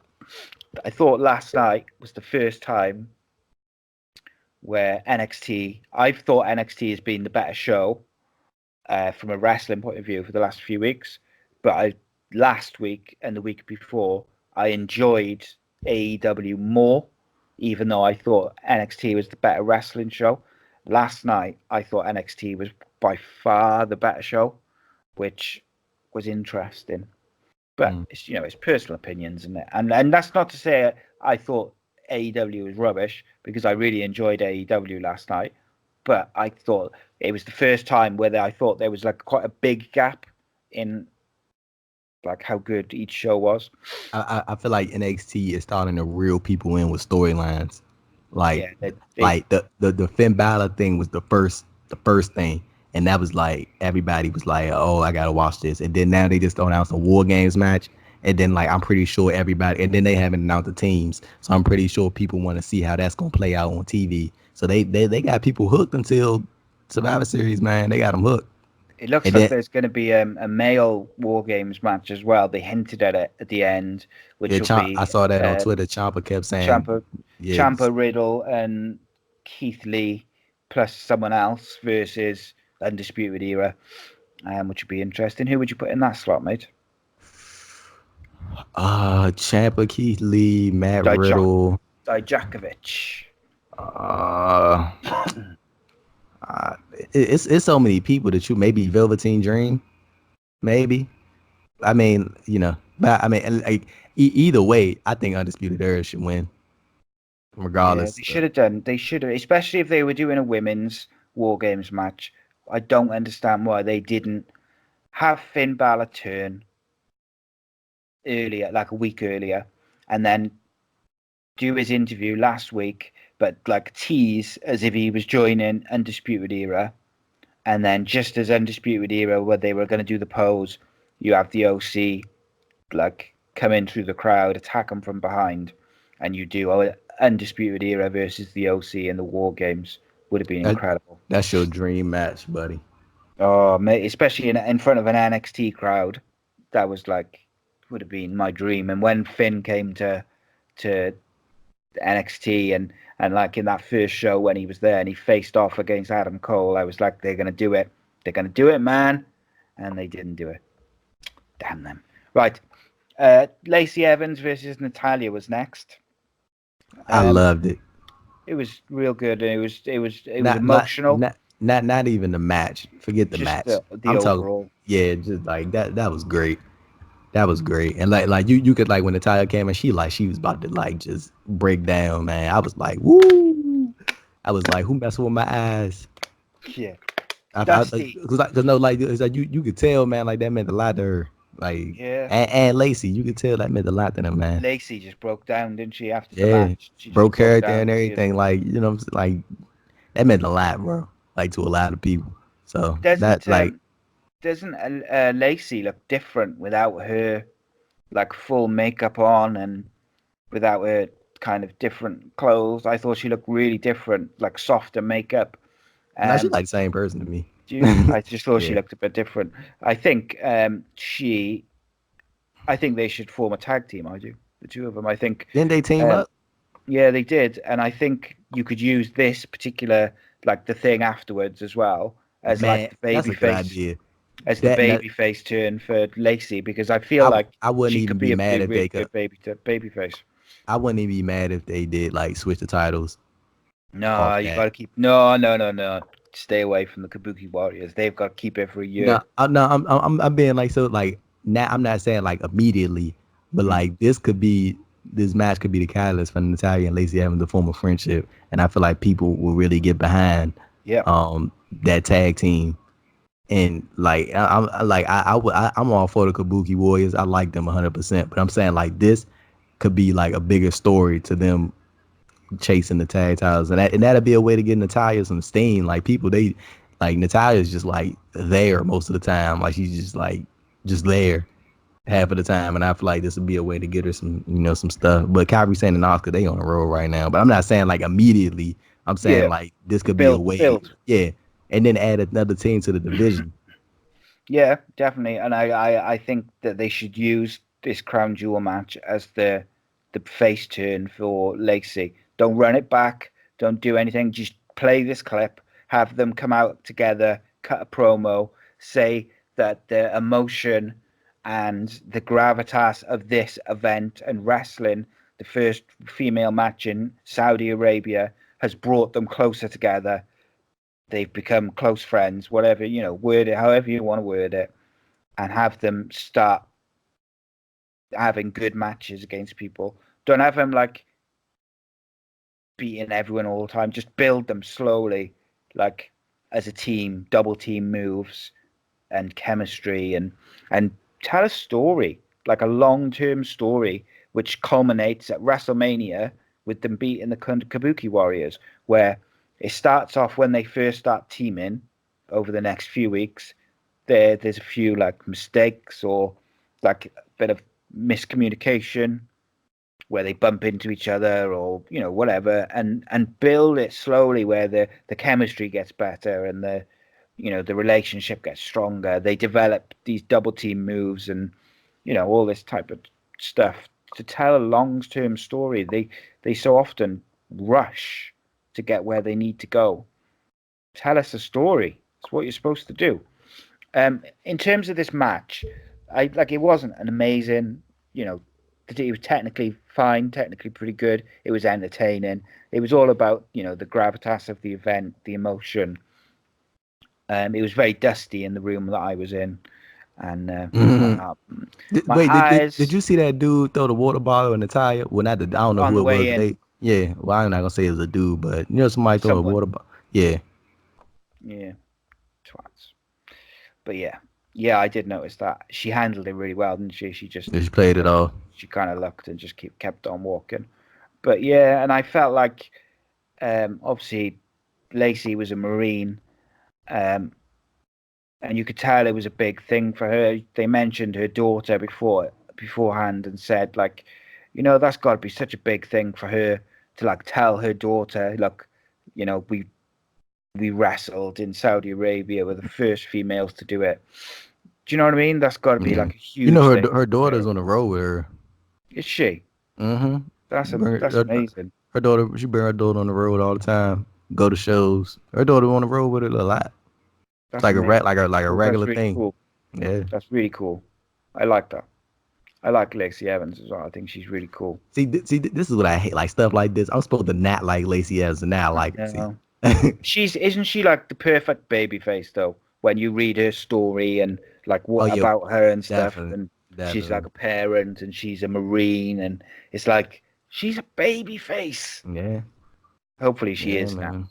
last night was the first time where NXT. I've thought NXT has been the better show from a wrestling point of view for the last few weeks, but last week and the week before I enjoyed AEW more, even though I thought NXT was the better wrestling show. Last night I thought NXT was by far the better show, which was interesting. But it's personal opinions, isn't it? And that's not to say I thought AEW was rubbish, because I really enjoyed AEW last night. But I thought it was the first time where I thought there was like quite a big gap in like how good each show was. I feel like NXT is starting to reel people in with storylines. Like the Finn Balor thing was the first thing, and that was like everybody was like, oh, I gotta watch this. And then now they just announced a War Games match, and then like I'm pretty sure everybody, and then they haven't announced the teams, so I'm pretty sure people want to see how that's gonna play out on TV. So they got people hooked until Survivor Series, man. They got them hooked. It looks And like then, there's going to be a male War Games match as well. They hinted at it at the end, which yeah, will be I saw that on Twitter. Ciampa kept saying, Champa, yeah, Champa Riddle and Keith Lee plus someone else versus Undisputed Era, which would be interesting. Who would you put in that slot, mate? Ciampa, Keith Lee, Matt Riddle, Dijakovic. uh, it's so many people that you maybe Velveteen Dream, maybe. I mean, but I mean, like either way, I think Undisputed Era should win, Yeah, regardless. they should have done. They should have, especially if they were doing a women's War Games match. I don't understand why they didn't have Finn Balor turn earlier, like a week earlier, and then do his interview last week, but like tease as if he was joining Undisputed Era, and then just as Undisputed Era, where they were going to do the pose, you have the OC like come in through the crowd, attack them from behind, and you do Undisputed Era versus the OC in the War Games. Would have been incredible. That's your dream match, buddy. Oh, mate, especially in front of an NXT crowd, that was like would have been my dream. And when Finn came to NXT and like in that first show when he was there and he faced off against Adam Cole, I was like, they're gonna do it. They're gonna do it, man. And they didn't do it. Damn them. Right. Lacey Evans versus Natalya was next. I loved it. It was real good. It was emotional. Not even the match. Forget the match. The I'm overall. talking. Yeah, just like that. That was great. That was great. And like you could like when Natalya came and she was about to like just break down, man. I was like, woo. I was like, who messing with my eyes? Yeah. Cause no, like it's like you could tell, man, like that meant a lot to her. Like and Lacey, you could tell that meant a lot to them, man. Lacey just broke down, didn't she? After the match, she broke character and everything. Like like that meant a lot, bro. Like to a lot of people. So doesn't Lacey look different without her like full makeup on and without her kind of different clothes? I thought she looked really different, like softer makeup. She's like the same person to me. I just thought she looked a bit different. I think I think they should form a tag team. I do. The two of them. I think. Didn't they team up? Yeah, they did, and I think you could use this particular like the thing afterwards as well as like the baby face. As the baby face turn for Lacey, because I feel like I wouldn't even be mad if they could baby face. I wouldn't even be mad if they did like switch the titles. No, you gotta keep no. Stay away from the Kabuki Warriors. They've got to keep it for a year. I'm being like so like now. I'm not saying like immediately, but like this could be this match could be the catalyst for Natalya and Lacey Evans to form a friendship, and I feel like people will really get behind Yeah. that tag team. And like I'm all for the Kabuki Warriors. I like them 100%. But I'm saying like this could be like a bigger story to them chasing the tag titles, and that'll be a way to get Natalya some steam. Like people, they like Natalya's just like there most of the time. Like she's just like just there half of the time, and I feel like this would be a way to get her some some stuff. But Kyrie Sane and Oscar, they on the road right now. But I'm not saying like immediately. I'm saying Yeah. like this could be a Build. way, yeah, and then add another team to the division. Yeah, definitely. And I think that they should use this Crown Jewel match as the face turn for Lacey. Don't run it back. Don't do anything. Just play this clip. Have them come out together, cut a promo, say that the emotion and the gravitas of this event and wrestling, the first female match in Saudi Arabia, has brought them closer together. They've become close friends, whatever, word it however you want to word it, and have them start having good matches against people. Don't have them like beating everyone all the time. Just build them slowly, like as a team, double team moves and chemistry, and tell a story, like a long-term story, which culminates at WrestleMania with them beating the Kabuki Warriors, where it starts off when they first start teaming over the next few weeks. There's a few like mistakes or like a bit of miscommunication where they bump into each other or whatever, and build it slowly where the chemistry gets better and the relationship gets stronger. They develop these double team moves and all this type of stuff to tell a long-term story. They so often rush to get where they need to go. Tell us a story. It's what you're supposed to do. In terms of this match, it wasn't an amazing, it was technically fine, technically pretty good. It was entertaining. It was all about the gravitas of the event, the emotion. It was very dusty in the room that I was in, and my Did eyes you see that dude throw the water bottle in the tire? Well, not the, I don't know on who the it was. way in. Yeah, well, I'm not gonna say it was a dude, but somebody throw a Someone, water bottle. Yeah, yeah, twats. But yeah, I did notice that she handled it really well, didn't she? She just she played it off. she kind of looked and just kept on walking. But yeah, and I felt like obviously Lacey was a Marine, um, and you could tell it was a big thing for her. They mentioned her daughter beforehand and said like, that's got to be such a big thing for her to like tell her daughter, look, we wrestled in Saudi Arabia. We're the first females to do it. Do you know what I mean? That's got to be Yeah, like a huge thing. her daughter's on the road with her. Is she? Mm-hmm. That's amazing. Her daughter, she bring her daughter on the road all the time. Go to shows. Her daughter on the road with her a lot. It's That's like amazing. a Cool. That's regular really thing. cool. Yeah. That's really cool. I like that. I like Lacey Evans as well. I think she's really cool. See, this is what I hate. Like stuff like this. I'm supposed to not like Lacey Evans, and now I like it. No. See. Isn't she like the perfect baby face though? When you read her story and like Oh what yeah, about her and stuff, definitely, and she's like definitely. a parent and she's a Marine, and it's like she's a baby face. Yeah, Hopefully she yeah, is now. man.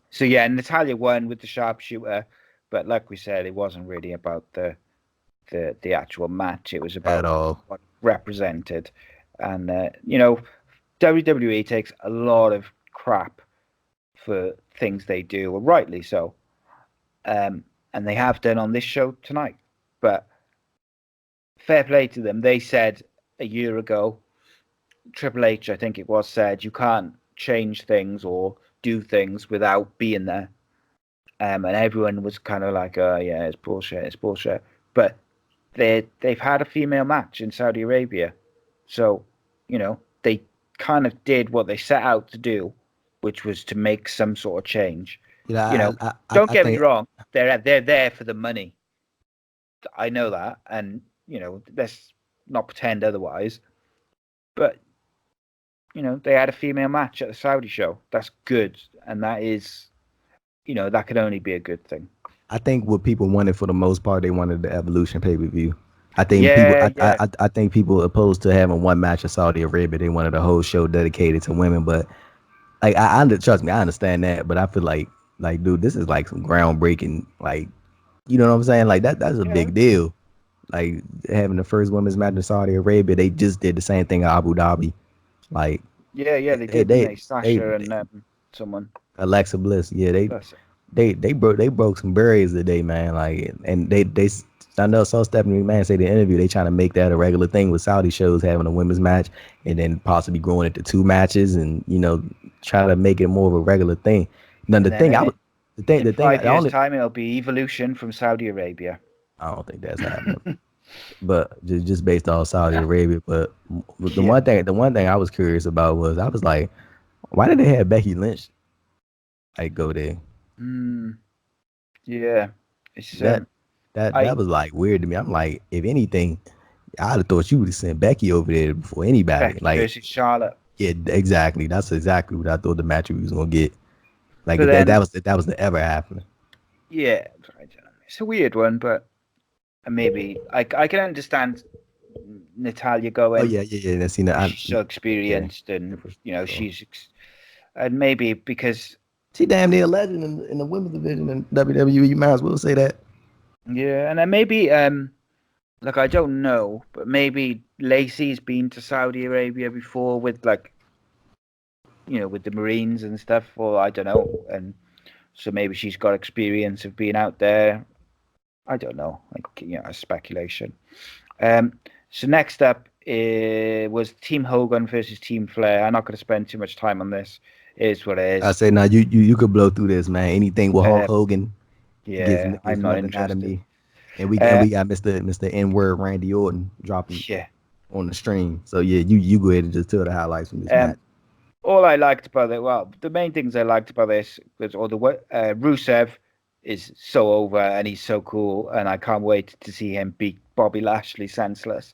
So yeah, Natalia won with the sharpshooter, but like we said, it wasn't really about the actual match. It was At about all. what represented, and WWE takes a lot of crap for things they do, or rightly so, and they have done on this show tonight. But fair play to them. They said a year ago, Triple H, I think it was, said you can't change things or do things without being there. And everyone was kind of like, "Oh yeah, it's bullshit, it's bullshit." But they've had a female match in Saudi Arabia, so they kind of did what they set out to do, which was to make some sort of change. You know, You know, don't I get me think wrong; they're there for the money. I know that, and let's not pretend otherwise. But they had a female match at the Saudi show. That's good, and that is, that could only be a good thing. I think what people wanted for the most part, they wanted the Evolution pay per view. I think people, Yeah, yeah, I think people opposed to having one match in Saudi Arabia. They wanted a whole show dedicated to women, but like trust me, I understand that, but I feel like dude, this is like some groundbreaking, like you know what I'm saying? Like that's a yeah, big deal. Like having the first women's match in Saudi Arabia, they just did the same thing in Abu Dhabi. Like yeah, yeah. They they did, didn't they they? they, Sasha and someone. Alexa Bliss, yeah, That's it. they broke some barriers today, man. Like and they I know saw Stephanie McMahon say in the interview they trying to make that a regular thing with Saudi shows having a women's match and then possibly growing it to two matches and try to make it more of a regular thing. Now And the then thing I was in the thing 5 years' the time, it'll be Evolution from Saudi Arabia. I don't think that's happening. But just based on Saudi Arabia. But Yeah. the one thing I was curious about was I was like, why did they have Becky Lynch like go there? Mm, yeah. It's That that I was like weird to me. I'm like, if anything, I'd have thought you would have sent Becky over there before anybody. Becky Like, versus Charlotte. yeah, exactly. That's exactly what I thought the match we was gonna get. Like But if then, that was to ever happen. yeah, I don't know. It's a weird one, but maybe I can understand Natalia Oh going yeah, yeah, yeah. That's seen that. because she's so Yeah, experienced, yeah, and for sure. and maybe because She damn near a legend in the women's division in WWE. You might as well say that. yeah, and then maybe like I don't know, but maybe Lacey's been to Saudi Arabia before with like with the Marines and stuff, or I don't know, and so maybe she's got experience of being out there. I don't know, like a speculation. Um, so next up was Team Hogan versus Team Flair. I'm not going to spend too much time on this. It is what it I is. say now you could blow through this, man. Anything with Hulk Uh, Hogan yeah, I'm gives not nothing out of interested. me. And Uh, we got Mr. N word Randy Orton dropping yeah. on the stream. So yeah, you go ahead and just tell the highlights from this match. Um, all I liked about it, well, the main things I liked about this was Rusev is so over and he's so cool, and I can't wait to see him beat Bobby Lashley senseless.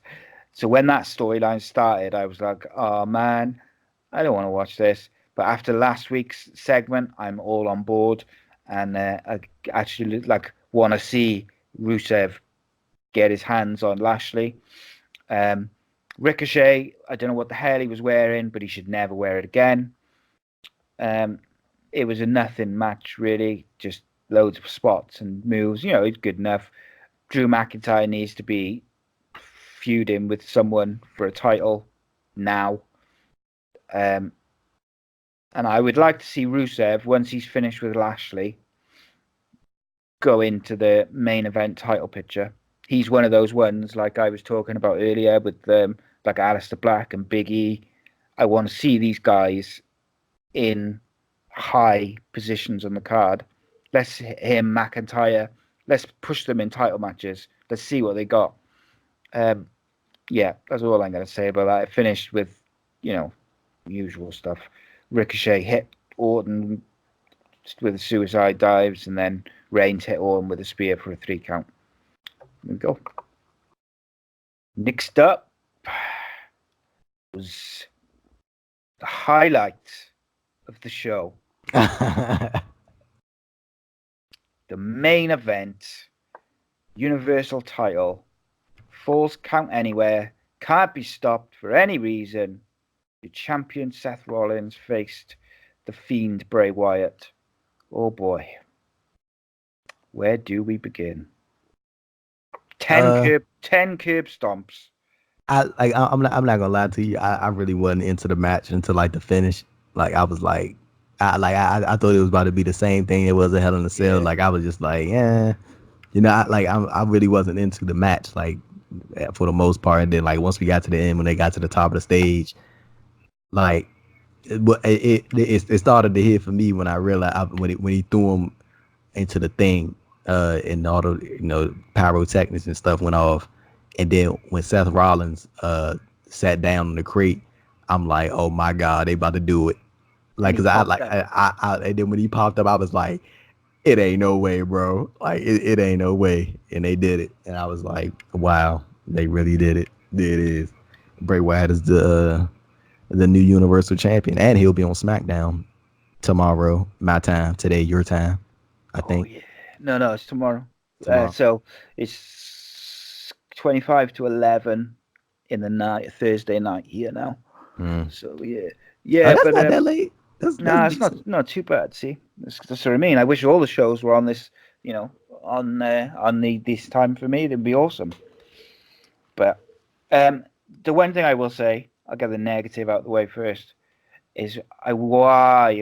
So when that storyline started, I was like, oh man, I don't want to watch this. But after last week's segment, I'm all on board, and I actually like want to see Rusev get his hands on Lashley. Um, Ricochet, I don't know what the hell he was wearing, but he should never wear it again. Um, it was a nothing match, really, just loads of spots and moves. It's good enough. Drew McIntyre needs to be feuding with someone for a title now. Um, and I would like to see Rusev, once he's finished with Lashley, go into the main event title picture. He's one of those ones, like I was talking about earlier, with like Aleister Black and Big E. I want to see these guys in high positions on the card. Let's him McIntyre. Let's push them in title matches. Let's see what they got. Um, yeah, that's all I'm going to say about that. It finished with, you know, usual stuff. Ricochet hit Orton with the suicide dives, and then Reigns hit Orton with a spear for a 3 count. There we go. Next up was the highlight of the show. The main event, Universal title, Falls Count Anywhere, can't be stopped for any reason. The champion Seth Rollins faced the Fiend Bray Wyatt. Oh boy. Where do we begin? 10 uh, curb stomps. I'm not gonna lie to you. I really wasn't into the match until like the finish. Like I was like, I thought it was about to be the same thing it was a Hell in a Cell. Yeah. Like I was just like, yeah, I really wasn't into the match like for the most part. And then like once we got to the end when they got to the top of the stage, like it started to hit for me when I realized when he threw him into the thing, and all the pyrotechnics and stuff went off, and then when Seth Rollins sat down in the crate, I'm like, oh my god, they about to do it. And Like, he cause I popped like up. and then when he popped up, I was like, it ain't no way, bro. Like it ain't no way, and they did it, and I was like, wow, they really did it. There it is. Bray Wyatt is the new Universal Champion, and he'll be on SmackDown tomorrow, my time, today, your time, I Oh think. yeah. No, it's tomorrow. Tomorrow. So it's 25-11 in the night, Thursday night here now. Mm. So yeah, Oh, yeah, that's but not that late. That's it's decent. not too bad. See, that's what I mean. I wish all the shows were on this, on this time for me. It'd be awesome. But the one thing I will say, I'll get the negative out of the way first, is why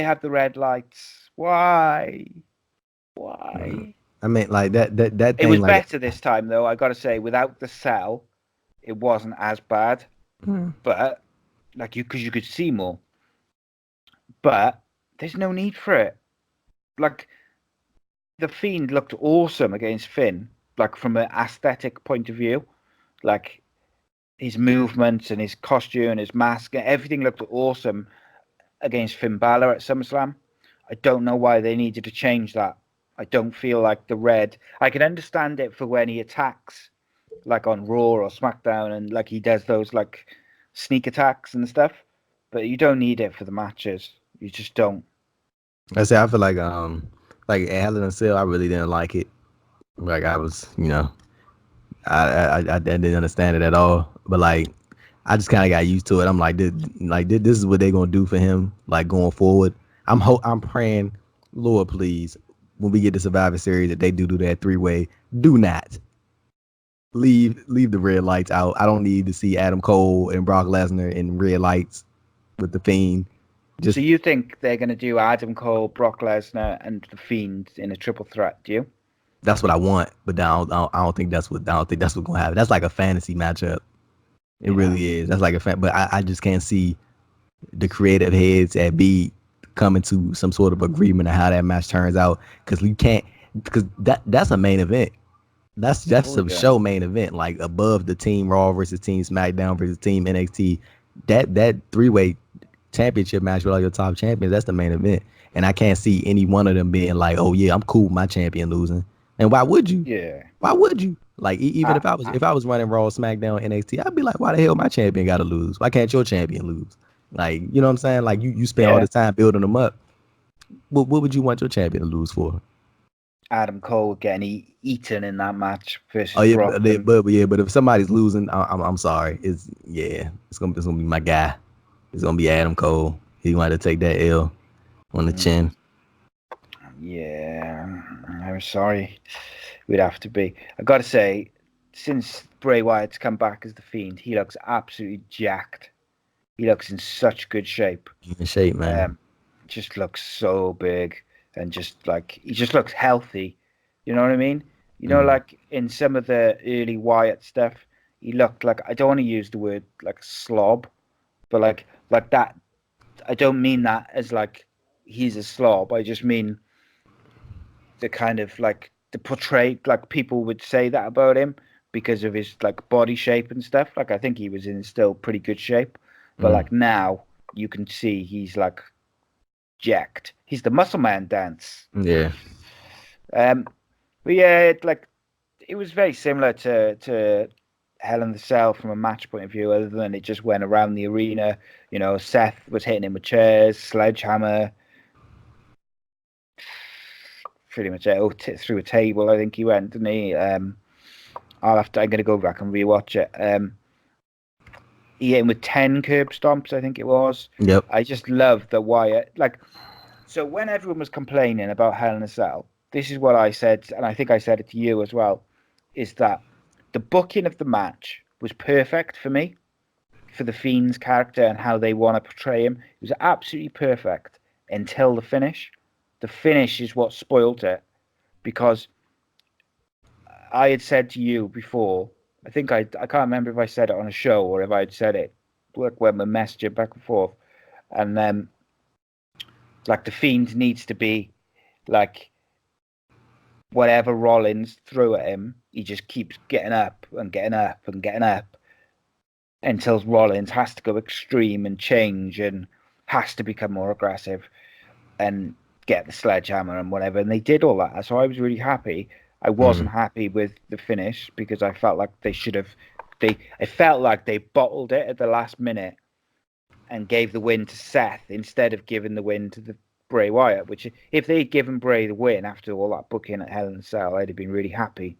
have the red lights? Why? Mm. Why? I mean, like that It thing, was like. better this time though. I got to say, without the cell, it wasn't as bad. Mm. But because you could see more. But there's no need for it. Like the Fiend looked awesome against Finn, like from an aesthetic point of view, like his movements and his costume and his mask, everything looked awesome against Finn Balor at SummerSlam. I don't know why they needed to change that. I don't feel like the red. I can understand it for when he attacks, like on Raw or SmackDown, and like he does those like sneak attacks and stuff. But you don't need it for the matches. You just don't. I say I feel like at Hell in a Cell, I really didn't like it. Like I was, I didn't understand it at all. But like I just kind of got used to it. I'm like, this is what they're gonna do for him, like going forward. I'm praying, Lord, please, when we get the Survivor Series, that they do that 3-way. Do not leave the red lights out. I don't need to see Adam Cole and Brock Lesnar in red lights with the Fiend. So you think they're going to do Adam Cole, Brock Lesnar, and the Fiend in a triple threat? Do you? That's what I want, but I don't think that's what gonna happen. That's like a fantasy matchup. It really is. That's like a fan, but I just can't see the creative heads at B coming to some sort of agreement on how that match turns out, because you can't, because that's a main event. That's a show main event, like above the Team Raw versus Team SmackDown versus Team NXT. That 3-way championship match with all your top champions, that's the main event. And I can't see any one of them being like, oh yeah, I'm cool with my champion losing. And why would you? Yeah. Why would you? Like even if I was running Raw, SmackDown, NXT, I'd be like, why the hell my champion gotta lose? Why can't your champion lose? Like, you know what I'm saying? Like you spend all this time building them up. What would you want your champion to lose for? Adam Cole getting eaten in that match versus Oh yeah, Brock. but if somebody's losing, I'm sorry. It's gonna be my guy. It's gonna be Adam Cole. He wanted to take that L on the chin. Yeah, I'm sorry. We'd have to be. I got to say, since Bray Wyatt's come back as the Fiend, he looks absolutely jacked. He looks in such good shape. In shape, man. Just looks so big and just like he just looks healthy. You know what I mean? Like in some of the early Wyatt stuff, he looked like, I don't want to use the word like a slob, but like that. I don't mean that as like he's a slob. I just mean the kind of like the portrayed, like people would say that about him because of his like body shape and stuff. Like I think he was in still pretty good shape, but like now you can see he's like jacked. He's the muscle man dance. Yeah. But yeah, it was very similar to Hell in the Cell from a match point of view, other than it just went around the arena. Seth was hitting him with chairs, sledgehammer, pretty much through a table. I think he went, didn't he? I'm going to go back and rewatch it. He hit him with 10 curb stomps, I think it was. Yep. I just love the Wyatt. So when everyone was complaining about Hell in a Cell, this is what I said, and I think I said it to you as well, is that the booking of the match was perfect for me, for the Fiend's character and how they want to portray him. It was absolutely perfect until the finish. The finish is what spoiled it, because I had said to you before, I think I can't remember if I said it on a show or if I had said it when we messaged back and forth, and then like the Fiend needs to be like whatever Rollins threw at him, he just keeps getting up and getting up and getting up until Rollins has to go extreme and change and has to become more aggressive and get the sledgehammer and whatever. And they did all that. So I was really happy. I wasn't happy with the finish because I felt like they should have. I felt like they bottled it at the last minute and gave the win to Seth instead of giving the win to the Bray Wyatt. Which, if they'd given Bray the win after all that booking at Hell in a Cell, I'd have been really happy.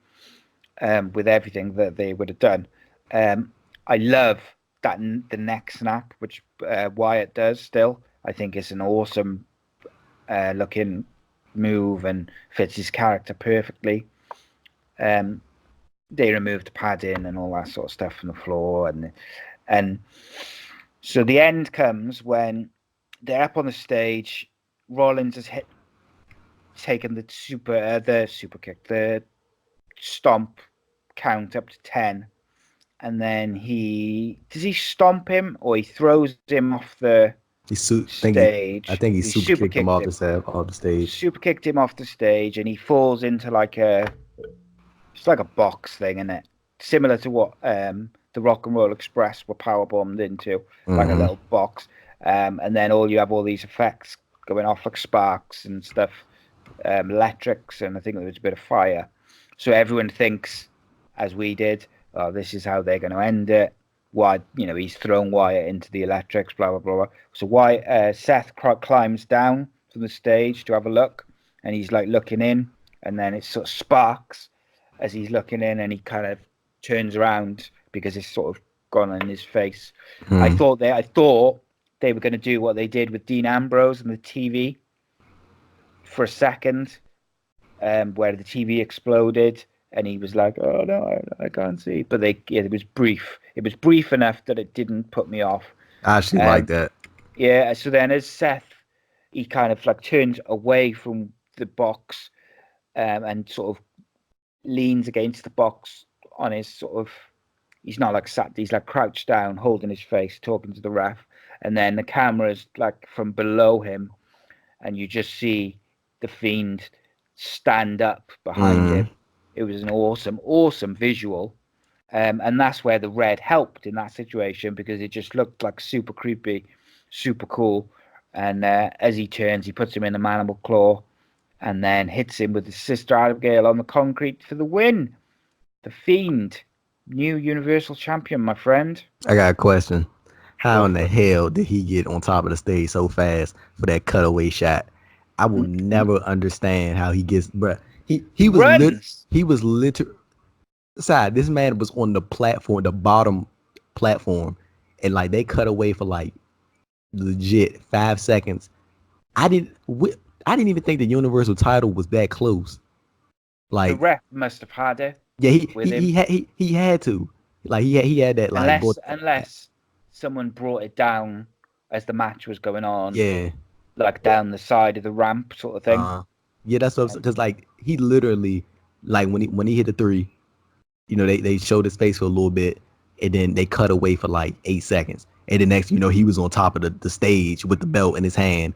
with everything that they would have done. I love that the neck snap, which Wyatt does still. I think it's an awesome looking move and fits his character perfectly. They removed the padding and all that sort of stuff from the floor, and so the end comes when they're up on the stage. Rollins has taken the super kick, the stomp count up to 10, and then he stomp him or he throws him off the stage. I think he super kicked him off the stage. Super kicked him off the stage, and he falls into it's like a box thing, isn't it? Similar to what the Rock and Roll Express were powerbombed into, like a little box. And then you have all these effects going off like sparks and stuff, electrics, and I think there was a bit of fire. So everyone thinks, as we did, oh, this is how they're going to end it. Why, he's thrown Wyatt into the electrics, blah, blah, blah. So Seth climbs down from the stage to have a look, and he's like looking in, and then it sort of sparks as he's looking in, and he kind of turns around because it's sort of gone in his face. I thought they were going to do what they did with Dean Ambrose and the TV for a second, where the TV exploded and he was like, "Oh no, I can't see." But it was brief. It was brief enough that it didn't put me off. I actually like that. Yeah. So then, as Seth, he kind of like turns away from the box, and sort of leans against the box on his sort of. He's not like sat. He's like crouched down, holding his face, talking to the ref, and then the camera's like from below him, and you just see the Fiend stand up behind him. It was an awesome visual, and that's where the red helped in that situation because it just looked like super creepy, super cool. And as he turns, he puts him in a mandible claw, and then hits him with his sister Abigail on the concrete for the win. The Fiend, new Universal Champion, my friend. I got a question. How in the hell did he get on top of the stage so fast for that cutaway shot? I will never understand how he gets, bruh. He was literally. Side, this man was on the platform, the bottom platform, and like they cut away for like legit 5 seconds. I didn't even think the Universal title was that close. Like the ref must have had it. Yeah, he had to. Like he had that like unless someone brought it down as the match was going on. Yeah. Like down the side of the ramp sort of thing. Yeah, that's what because like he literally like when he hit the 3, they showed his face for a little bit and then they cut away for like 8 seconds. And the next, he was on top of the stage with the belt in his hand.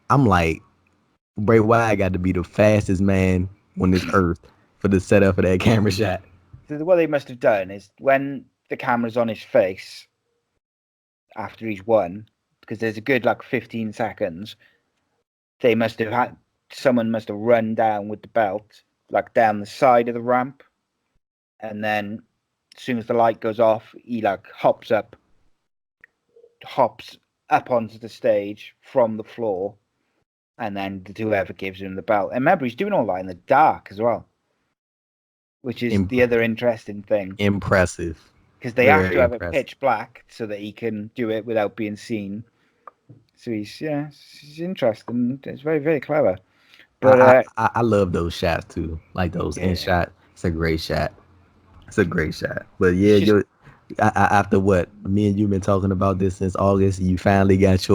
I'm like, Bray Wyatt got to be the fastest man on this earth for the setup for that camera shot. So what they must have done is when the camera's on his face after he's won, because there's a good like 15 seconds, someone must have run down with the belt, like down the side of the ramp. And then as soon as the light goes off, he like hops up onto the stage from the floor. And then whoever gives him the belt. And remember, he's doing all that in the dark as well, which is the other interesting thing. Impressive. Because they have to have it pitch black so that he can do it without being seen. So he's interesting. It's very, very clever. But I love those shots too, like those in shot. It's a great shot. But yeah, after what me and you've been talking about this since August, you finally got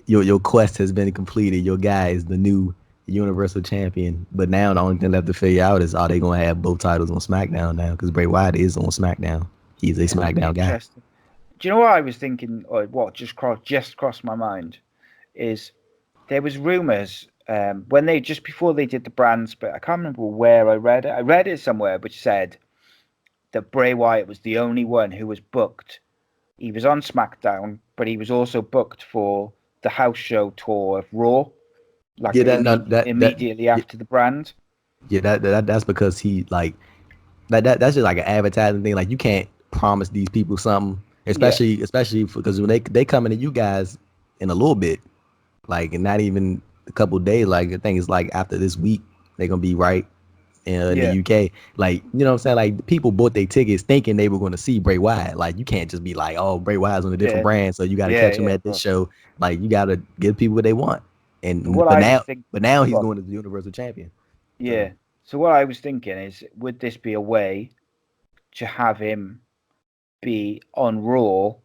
your quest has been completed. Your guy is the new Universal Champion. But now the only thing left to figure out is are they going to have both titles on SmackDown now? Because Bray Wyatt is on SmackDown. He's a SmackDown guy. Do you know what I was thinking, or what just crossed my mind, is there was rumors when before they did the brand split. I can't remember where I read it. I read it somewhere which said that Bray Wyatt was the only one who was booked. He was on SmackDown, but he was also booked for the house show tour of Raw, like immediately after the brand. Yeah, that's because he like that's just like an advertising thing. Like you can't promise these people something, especially because when they coming to you guys in a little bit, like not even a couple of days. Like I think it's like after this week they're gonna be right in the UK. Like, you know what I'm saying? Like, people bought their tickets thinking they were going to see Bray Wyatt. Like, you can't just be like, oh, Bray Wyatt's on a different brand, so you got to catch him at Of this course. show. Like, you got to give people what they want. So And what I was thinking, but now he's well, going to the Universal Champion. yeah. So what I was thinking is, would this be a way to have him be on Raw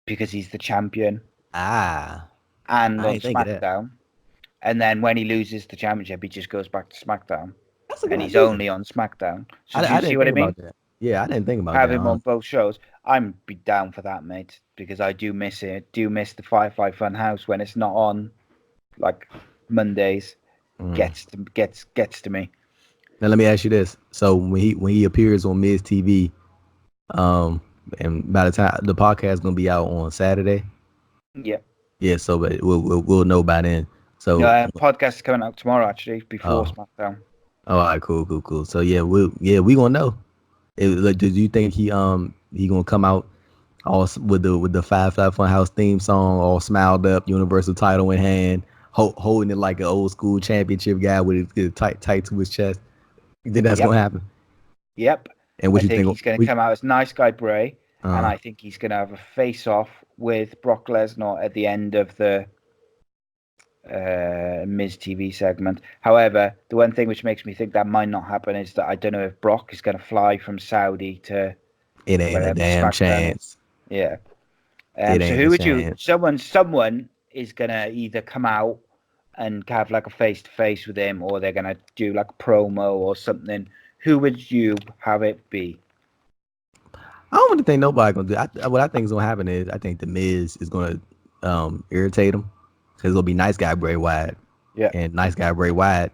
because he's the champion Ah, and I on ain't think of that. SmackDown, and then when he loses the championship, he just goes back to SmackDown, That's a good and he's idea. only on SmackDown. So do you I see didn't what I think mean? about that. Yeah, I didn't think about Have that, him on honestly. both shows. I'm be down for that, mate, because I do miss it. Do miss the Firefly Funhouse when it's not on, like Mondays. Gets to me. Now let me ask you this: so when he appears on Miz TV, um, and by the time the podcast is gonna be out on Saturday, Yeah. yeah, so but we'll know by then. So, Podcast is coming out tomorrow, actually, before oh, SmackDown. all right, cool. So yeah, we gonna know. Like, do you think he gonna come out all with the Five Fun House theme song, all smiled up, Universal title in hand, holding it like an old school championship guy with his tight to his chest? You think that's Yep. gonna happen? Yep. And what I you think think? he's going to come out as Nice Guy Bray, and Uh, I think he's going to have a face-off with Brock Lesnar at the end of the Miz TV segment. However, the one thing which makes me think that might not happen is that I don't know if Brock is going to fly from Saudi to it ain't a wherever damn SmackDown is. chance. Yeah. It So ain't who a would you? chance. Someone is going to either come out and have like a face-to-face with him, or they're going to do like a promo or something. Who would you have it be? I don't really think nobody gonna do. What I think is gonna happen is I think the Miz is gonna irritate him because it'll be nice guy Bray Wyatt, Yeah. and nice guy Bray Wyatt,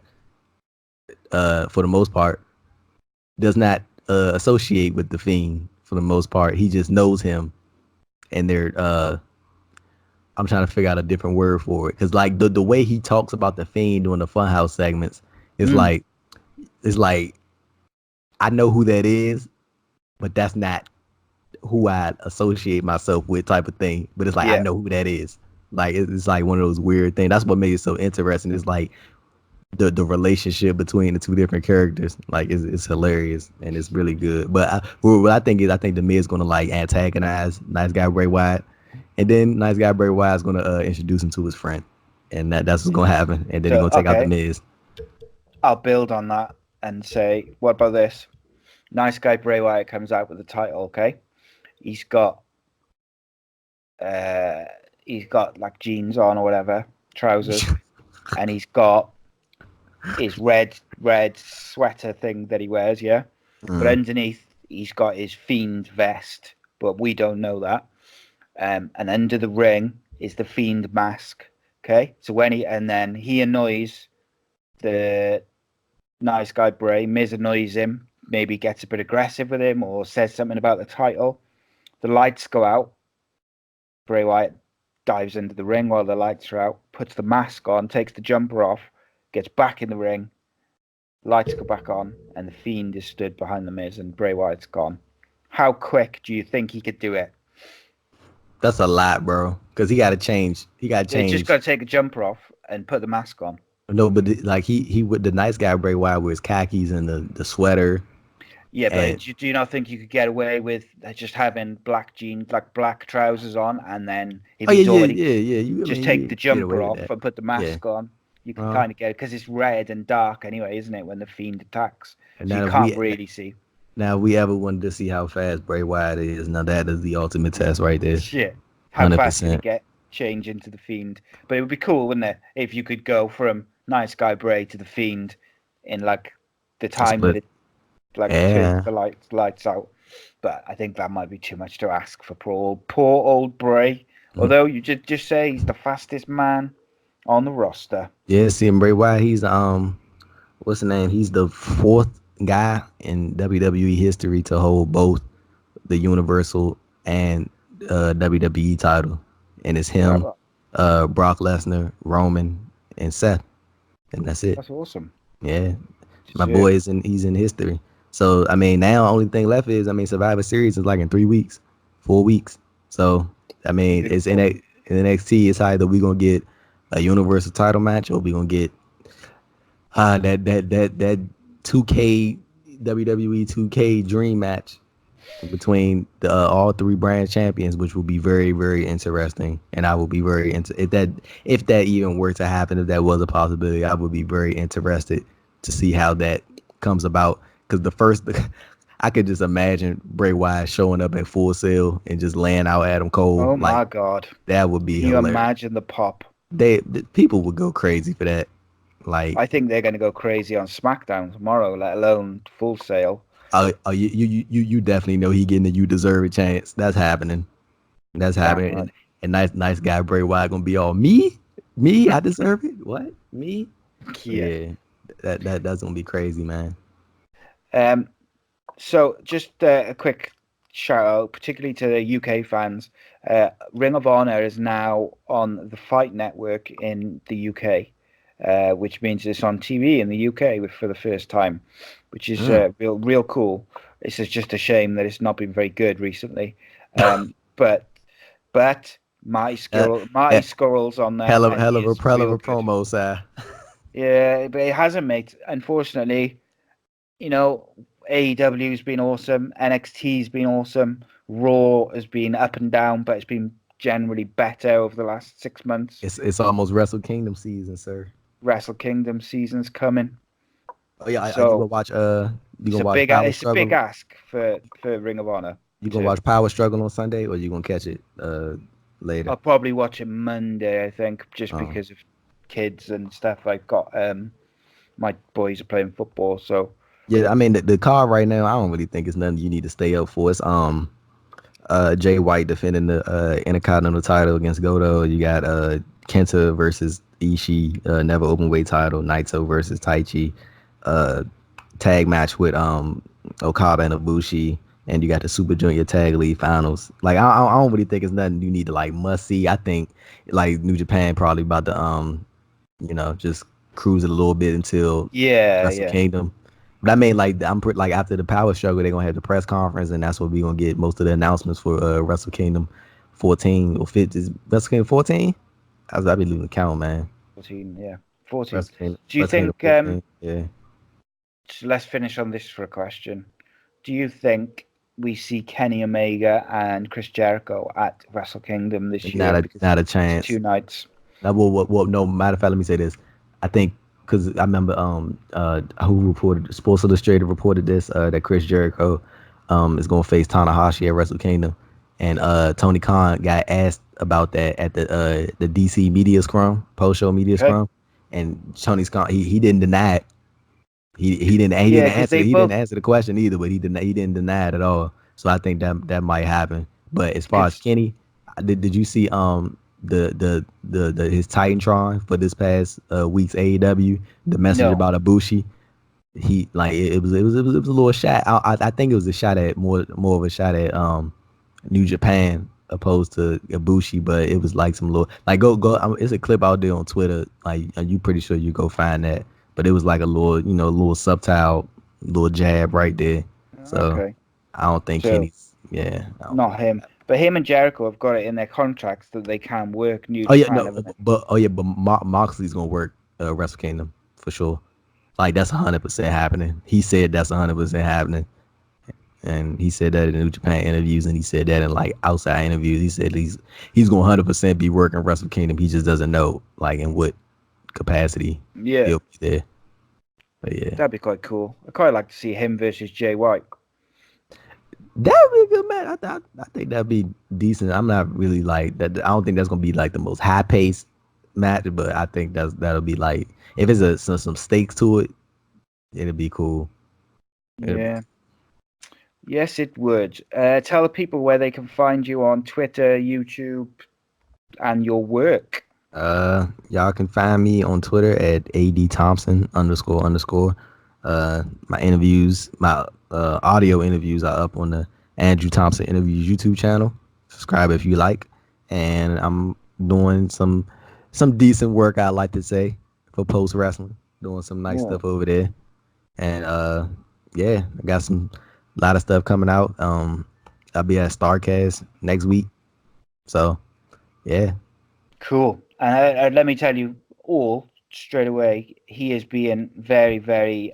for the most part, does not associate with the Fiend for the most part. He just knows him, and they're I'm trying to figure out a different word for it because like the way he talks about the Fiend during the Funhouse segments is like it's like I know who that is, but that's not who I associate myself with type of thing. But it's like I Yeah. know who that is. Like it's like one of those weird things. That's what made it so interesting. It's like the relationship between the two different characters. Like it's hilarious and it's really good. But what I think is I think the Miz gonna like antagonize nice guy Bray Wyatt, and then nice guy Bray Wyatt's gonna introduce him to his friend, and that's what's gonna happen. And then he's So gonna take out the Miz. I'll build on that and say, what about this? Nice guy Bray Wyatt comes out with the title. Okay, he's got uh, he's got like jeans on or whatever, trousers, and he's got his red sweater thing that he wears. Yeah, but underneath he's got his Fiend vest, but we don't know that. And under the ring is the Fiend mask. Okay, so then he annoys the nice guy Bray. Miz annoys him, maybe gets a bit aggressive with him or says something about the title. The lights go out. Bray Wyatt dives into the ring while the lights are out, puts the mask on, takes the jumper off, gets back in the ring. Lights go back on, and the Fiend is stood behind the Miz, and Bray Wyatt's gone. How quick do you think he could do it? That's a lot, bro. Because he got to change. He got to They just change. got to take a jumper off and put the mask on. No, but like he with the nice guy Bray Wyatt with his khakis and the sweater. Yeah, but And do you not think you could get away with just having black jeans, like black trousers on, and then if oh he's yeah, already You I just mean take the you get jumper away with off that. and put the Yeah. mask on, you can kind of get it because it's red and dark anyway, isn't it? When the Fiend attacks, And so you now can't really see. if we ever wanted to see how fast Bray Wyatt is, now that is the ultimate test right there. Shit, how fast can he 100%. get change into the Fiend? But it would be cool, wouldn't it, if you could go from Nice Guy Bray to the Fiend in like the time that Split. it like turns Yeah. the lights out. But I think that might be too much to ask for poor old Bray. Although you just say he's the fastest man on the roster. Yeah, see Bray Wyatt, he's what's the name? He's the fourth guy in WWE history to hold both the Universal and WWE title. And it's him, Wow, Brock Lesnar, Roman, and Seth. And that's it. that's awesome. Yeah. My Shit. boy he's in history. So I mean now only thing left is Survivor Series is like in 3 weeks, 4 weeks. So I mean it's in NXT, it's either we gonna get a universal title match or we gonna get that 2K WWE 2K dream match between all three brand champions, which will be very, very interesting. And I will be very if that even were to happen, if that was a possibility, I would be very interested to see how that comes about. Because I could just imagine Bray Wyatt showing up at Full Sail and just laying out Adam Cole. Oh like my God. that would be Can you hilarious. imagine the pop? The people would go crazy for that. Like, I think they're going to go crazy on SmackDown tomorrow, let alone Full Sail. you definitely know he getting a "You Deserve It" chance. That's happening. That's happening. Right. And nice guy Bray Wyatt gonna be all I deserve it. What me? Yeah, that's gonna be crazy, man. So just a quick shout out, particularly to the UK fans. Ring of Honor is now on the Fight Network in the UK, which means it's on TV in the UK for the first time, which is real cool. It's just a shame that it's not been very good recently. But Marty Scurll's on there. Hell of And he a is real good. promo, sir. Yeah, but it hasn't, mate. Unfortunately, AEW's been awesome. NXT's been awesome. Raw has been up and down, but it's been generally better over the last 6 months. It's almost Wrestle Kingdom season, sir. Wrestle Kingdom season's coming. Oh yeah, so you gonna watch it's a big ask for Ring of Honor. You gonna watch Power Struggle on Sunday, or you gonna catch it later? I'll probably watch it Monday, I think, just because of kids and stuff. I've got my boys are playing football, so yeah. I mean, the card right now, I don't really think it's nothing you need to stay up for. It's Jay White defending the Intercontinental title against Goto. You got Kenta versus Ishii, never open weight title. Naito versus Taichi, tag match with Okada and Ibushi. And you got the Super Junior Tag League Finals. Like I don't really think it's nothing you need to like must see. I think like New Japan probably about to just cruise it a little bit until Wrestle Kingdom. But I mean, like like after the Power Struggle, they're gonna have the press conference, and that's where we gonna get most of the announcements for Wrestle Kingdom 14 or 15. Is Wrestle Kingdom 14? I be losing the count, man. 14, yeah, 14. Kingdom, do you think? 14, yeah. So let's finish on this for a question. Do you think we see Kenny Omega and Chris Jericho at Wrestle Kingdom this year? Not a chance. 2 nights. Now, no matter of fact, let me say this. I think because I remember who reported, Sports Illustrated reported this, that Chris Jericho is going to face Tanahashi at Wrestle Kingdom, and Tony Khan got asked about that at the DC Media Scrum, post-show media scrum, and Tony Khan he didn't deny it. He didn't answer the question either, but he didn't deny it at all. So I think that might happen. But as far as Kenny, did you see his Titantron for this past week's AEW, the message about Ibushi? He like it was a little shot. I think it was a shot at more of a shot at New Japan opposed to Ibushi, but it was like some little like go. It's a clip out there on Twitter. Like you pretty sure you go find that. But it was like a little subtle, little jab right there. So I don't think Kenny's. Yeah, not him. But him and Jericho have got it in their contracts that they can work New Japan. But Moxley's gonna work Wrestle Kingdom for sure. Like that's 100% happening. He said that's 100% happening, and he said that in New Japan interviews, and he said that in like outside interviews. He said he's gonna 100% be working Wrestle Kingdom. He just doesn't know like in what capacity he'll be there. But yeah, that'd be quite cool. I'd quite like to see him versus Jay White. That'd be a good match. I think that'd be decent. I'm not really like that. I don't think that's gonna be like the most high paced match, but I think that'll be like if it's some stakes to it, it'll be cool. Yes, it would. Tell the people where they can find you on Twitter, YouTube, and your work. Y'all can find me on Twitter at @ADThompson __. My interviews, my audio interviews are up on the Andrew Thompson Interviews YouTube channel. Subscribe if you like. And I'm doing some decent work, I like to say, for post wrestling. Doing some nice stuff over there. And I got a lot of stuff coming out. I'll be at Starcast next week. So yeah. Cool. And let me tell you all straight away, he is being very, very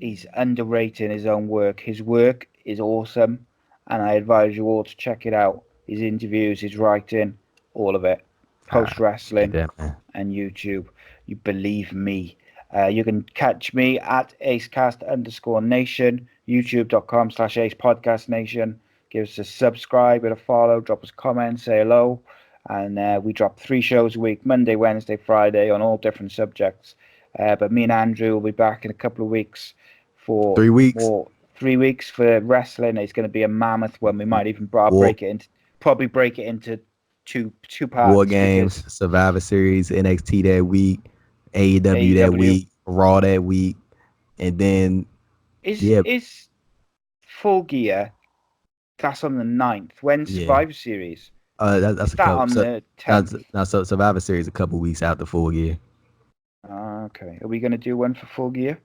he's underrating his own work. His work is awesome, and I advise you all to check it out. His interviews, his writing, all of it. Post Like wrestling that, man. and YouTube. You believe me. You can catch me at ACEcast_Nation, youtube.com/Ace Podcast Nation. Give us a subscribe and a follow, drop us a comment, say hello. And we drop 3 shows a week, Monday, Wednesday, Friday, on all different subjects. But me and Andrew will be back in a couple of weeks for 3 weeks. more 3 weeks for wrestling. It's going to be a mammoth one. We might even break it into two War parts Games, because Survivor Series, NXT that week, AEW that AEW week, Raw that week, and then yeah, is Full Gear. That's on the 9th. When's yeah. Survivor Series? That's Is a that couple. on So the now, 10th? so Survivor Series a couple weeks after Full Gear. Okay. Are we going to do one for Full Gear?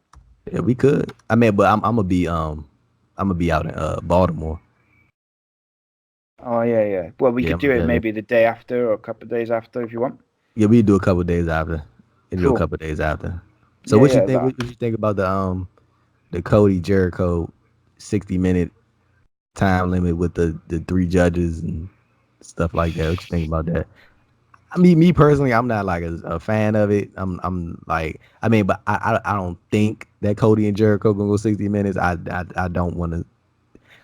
Yeah, we could. I mean, but I'm gonna be out in Baltimore. Oh, yeah. Well, we Yeah, could I'm do gonna it be there. maybe the day after or a couple of days after if you want. Yeah, we do a couple days after. We do a Cool. couple days after. So Yeah, what you yeah. think? What you think about the Cody Jericho 60-minute time limit with the 3 judges and stuff like that? What you think about that? I mean, me personally, I'm not like a fan of it. I'm like, I mean, but I don't think that Cody and Jericho gonna go 60 minutes. I don't want to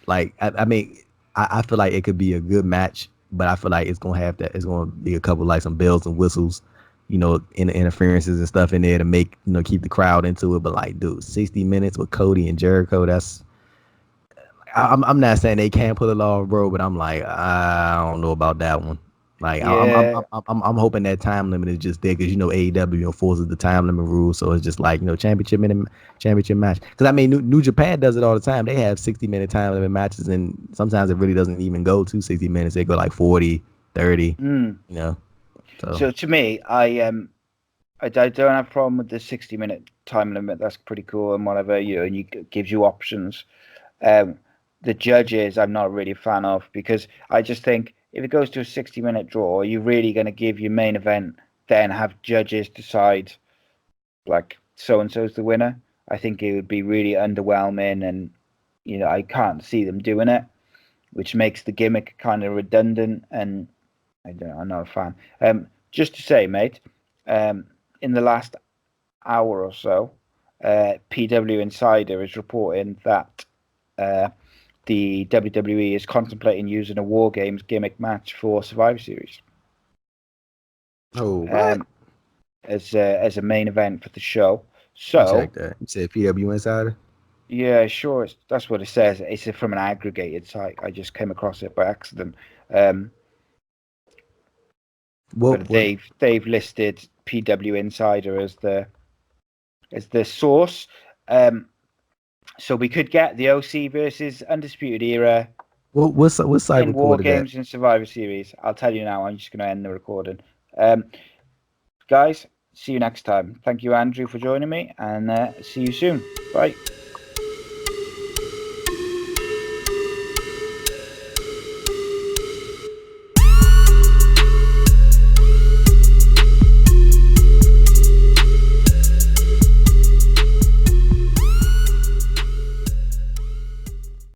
like. I mean, I feel like it could be a good match, but I feel like it's gonna have that. It's gonna be a couple like some bells and whistles, interferences and stuff in there to make keep the crowd into it. But like, dude, 60 minutes with Cody and Jericho, that's. I'm not saying they can't pull it off, bro, but I'm like, I don't know about that one. Like Yeah. I'm hoping that time limit is just there because AEW enforces the time limit rule, so it's just like championship match. Because I mean New Japan does it all the time. They have 60-minute time limit matches, and sometimes it really doesn't even go to 60 minutes. They go like 40, 30. Mm. So So to me, I don't have a problem with the 60-minute time limit. That's pretty cool and whatever, and it gives you options. Um, the judges, I'm not really a fan of because I just think if it goes to a 60-minute draw, are you really going to give your main event, then have judges decide like so and so's the winner? I think it would be really underwhelming, and I can't see them doing it, which makes the gimmick kind of redundant. And I'm not a fan. Just to say, mate, in the last hour or so, PW Insider is reporting that the WWE is contemplating using a War Games gimmick match for Survivor Series. what? As a main event for the show. You So check that. You said PW Insider. yeah, sure, that's what it says. It's from an aggregated site. I just came across it by accident. Um, but What? they've listed PW Insider as the source. Um, so we could get the OC versus Undisputed Era What site in War reported that? Games and Survivor Series. I'll tell you now. I'm just going to end the recording. Guys, see you next time. Thank you, Andrew, for joining me, and see you soon. Bye.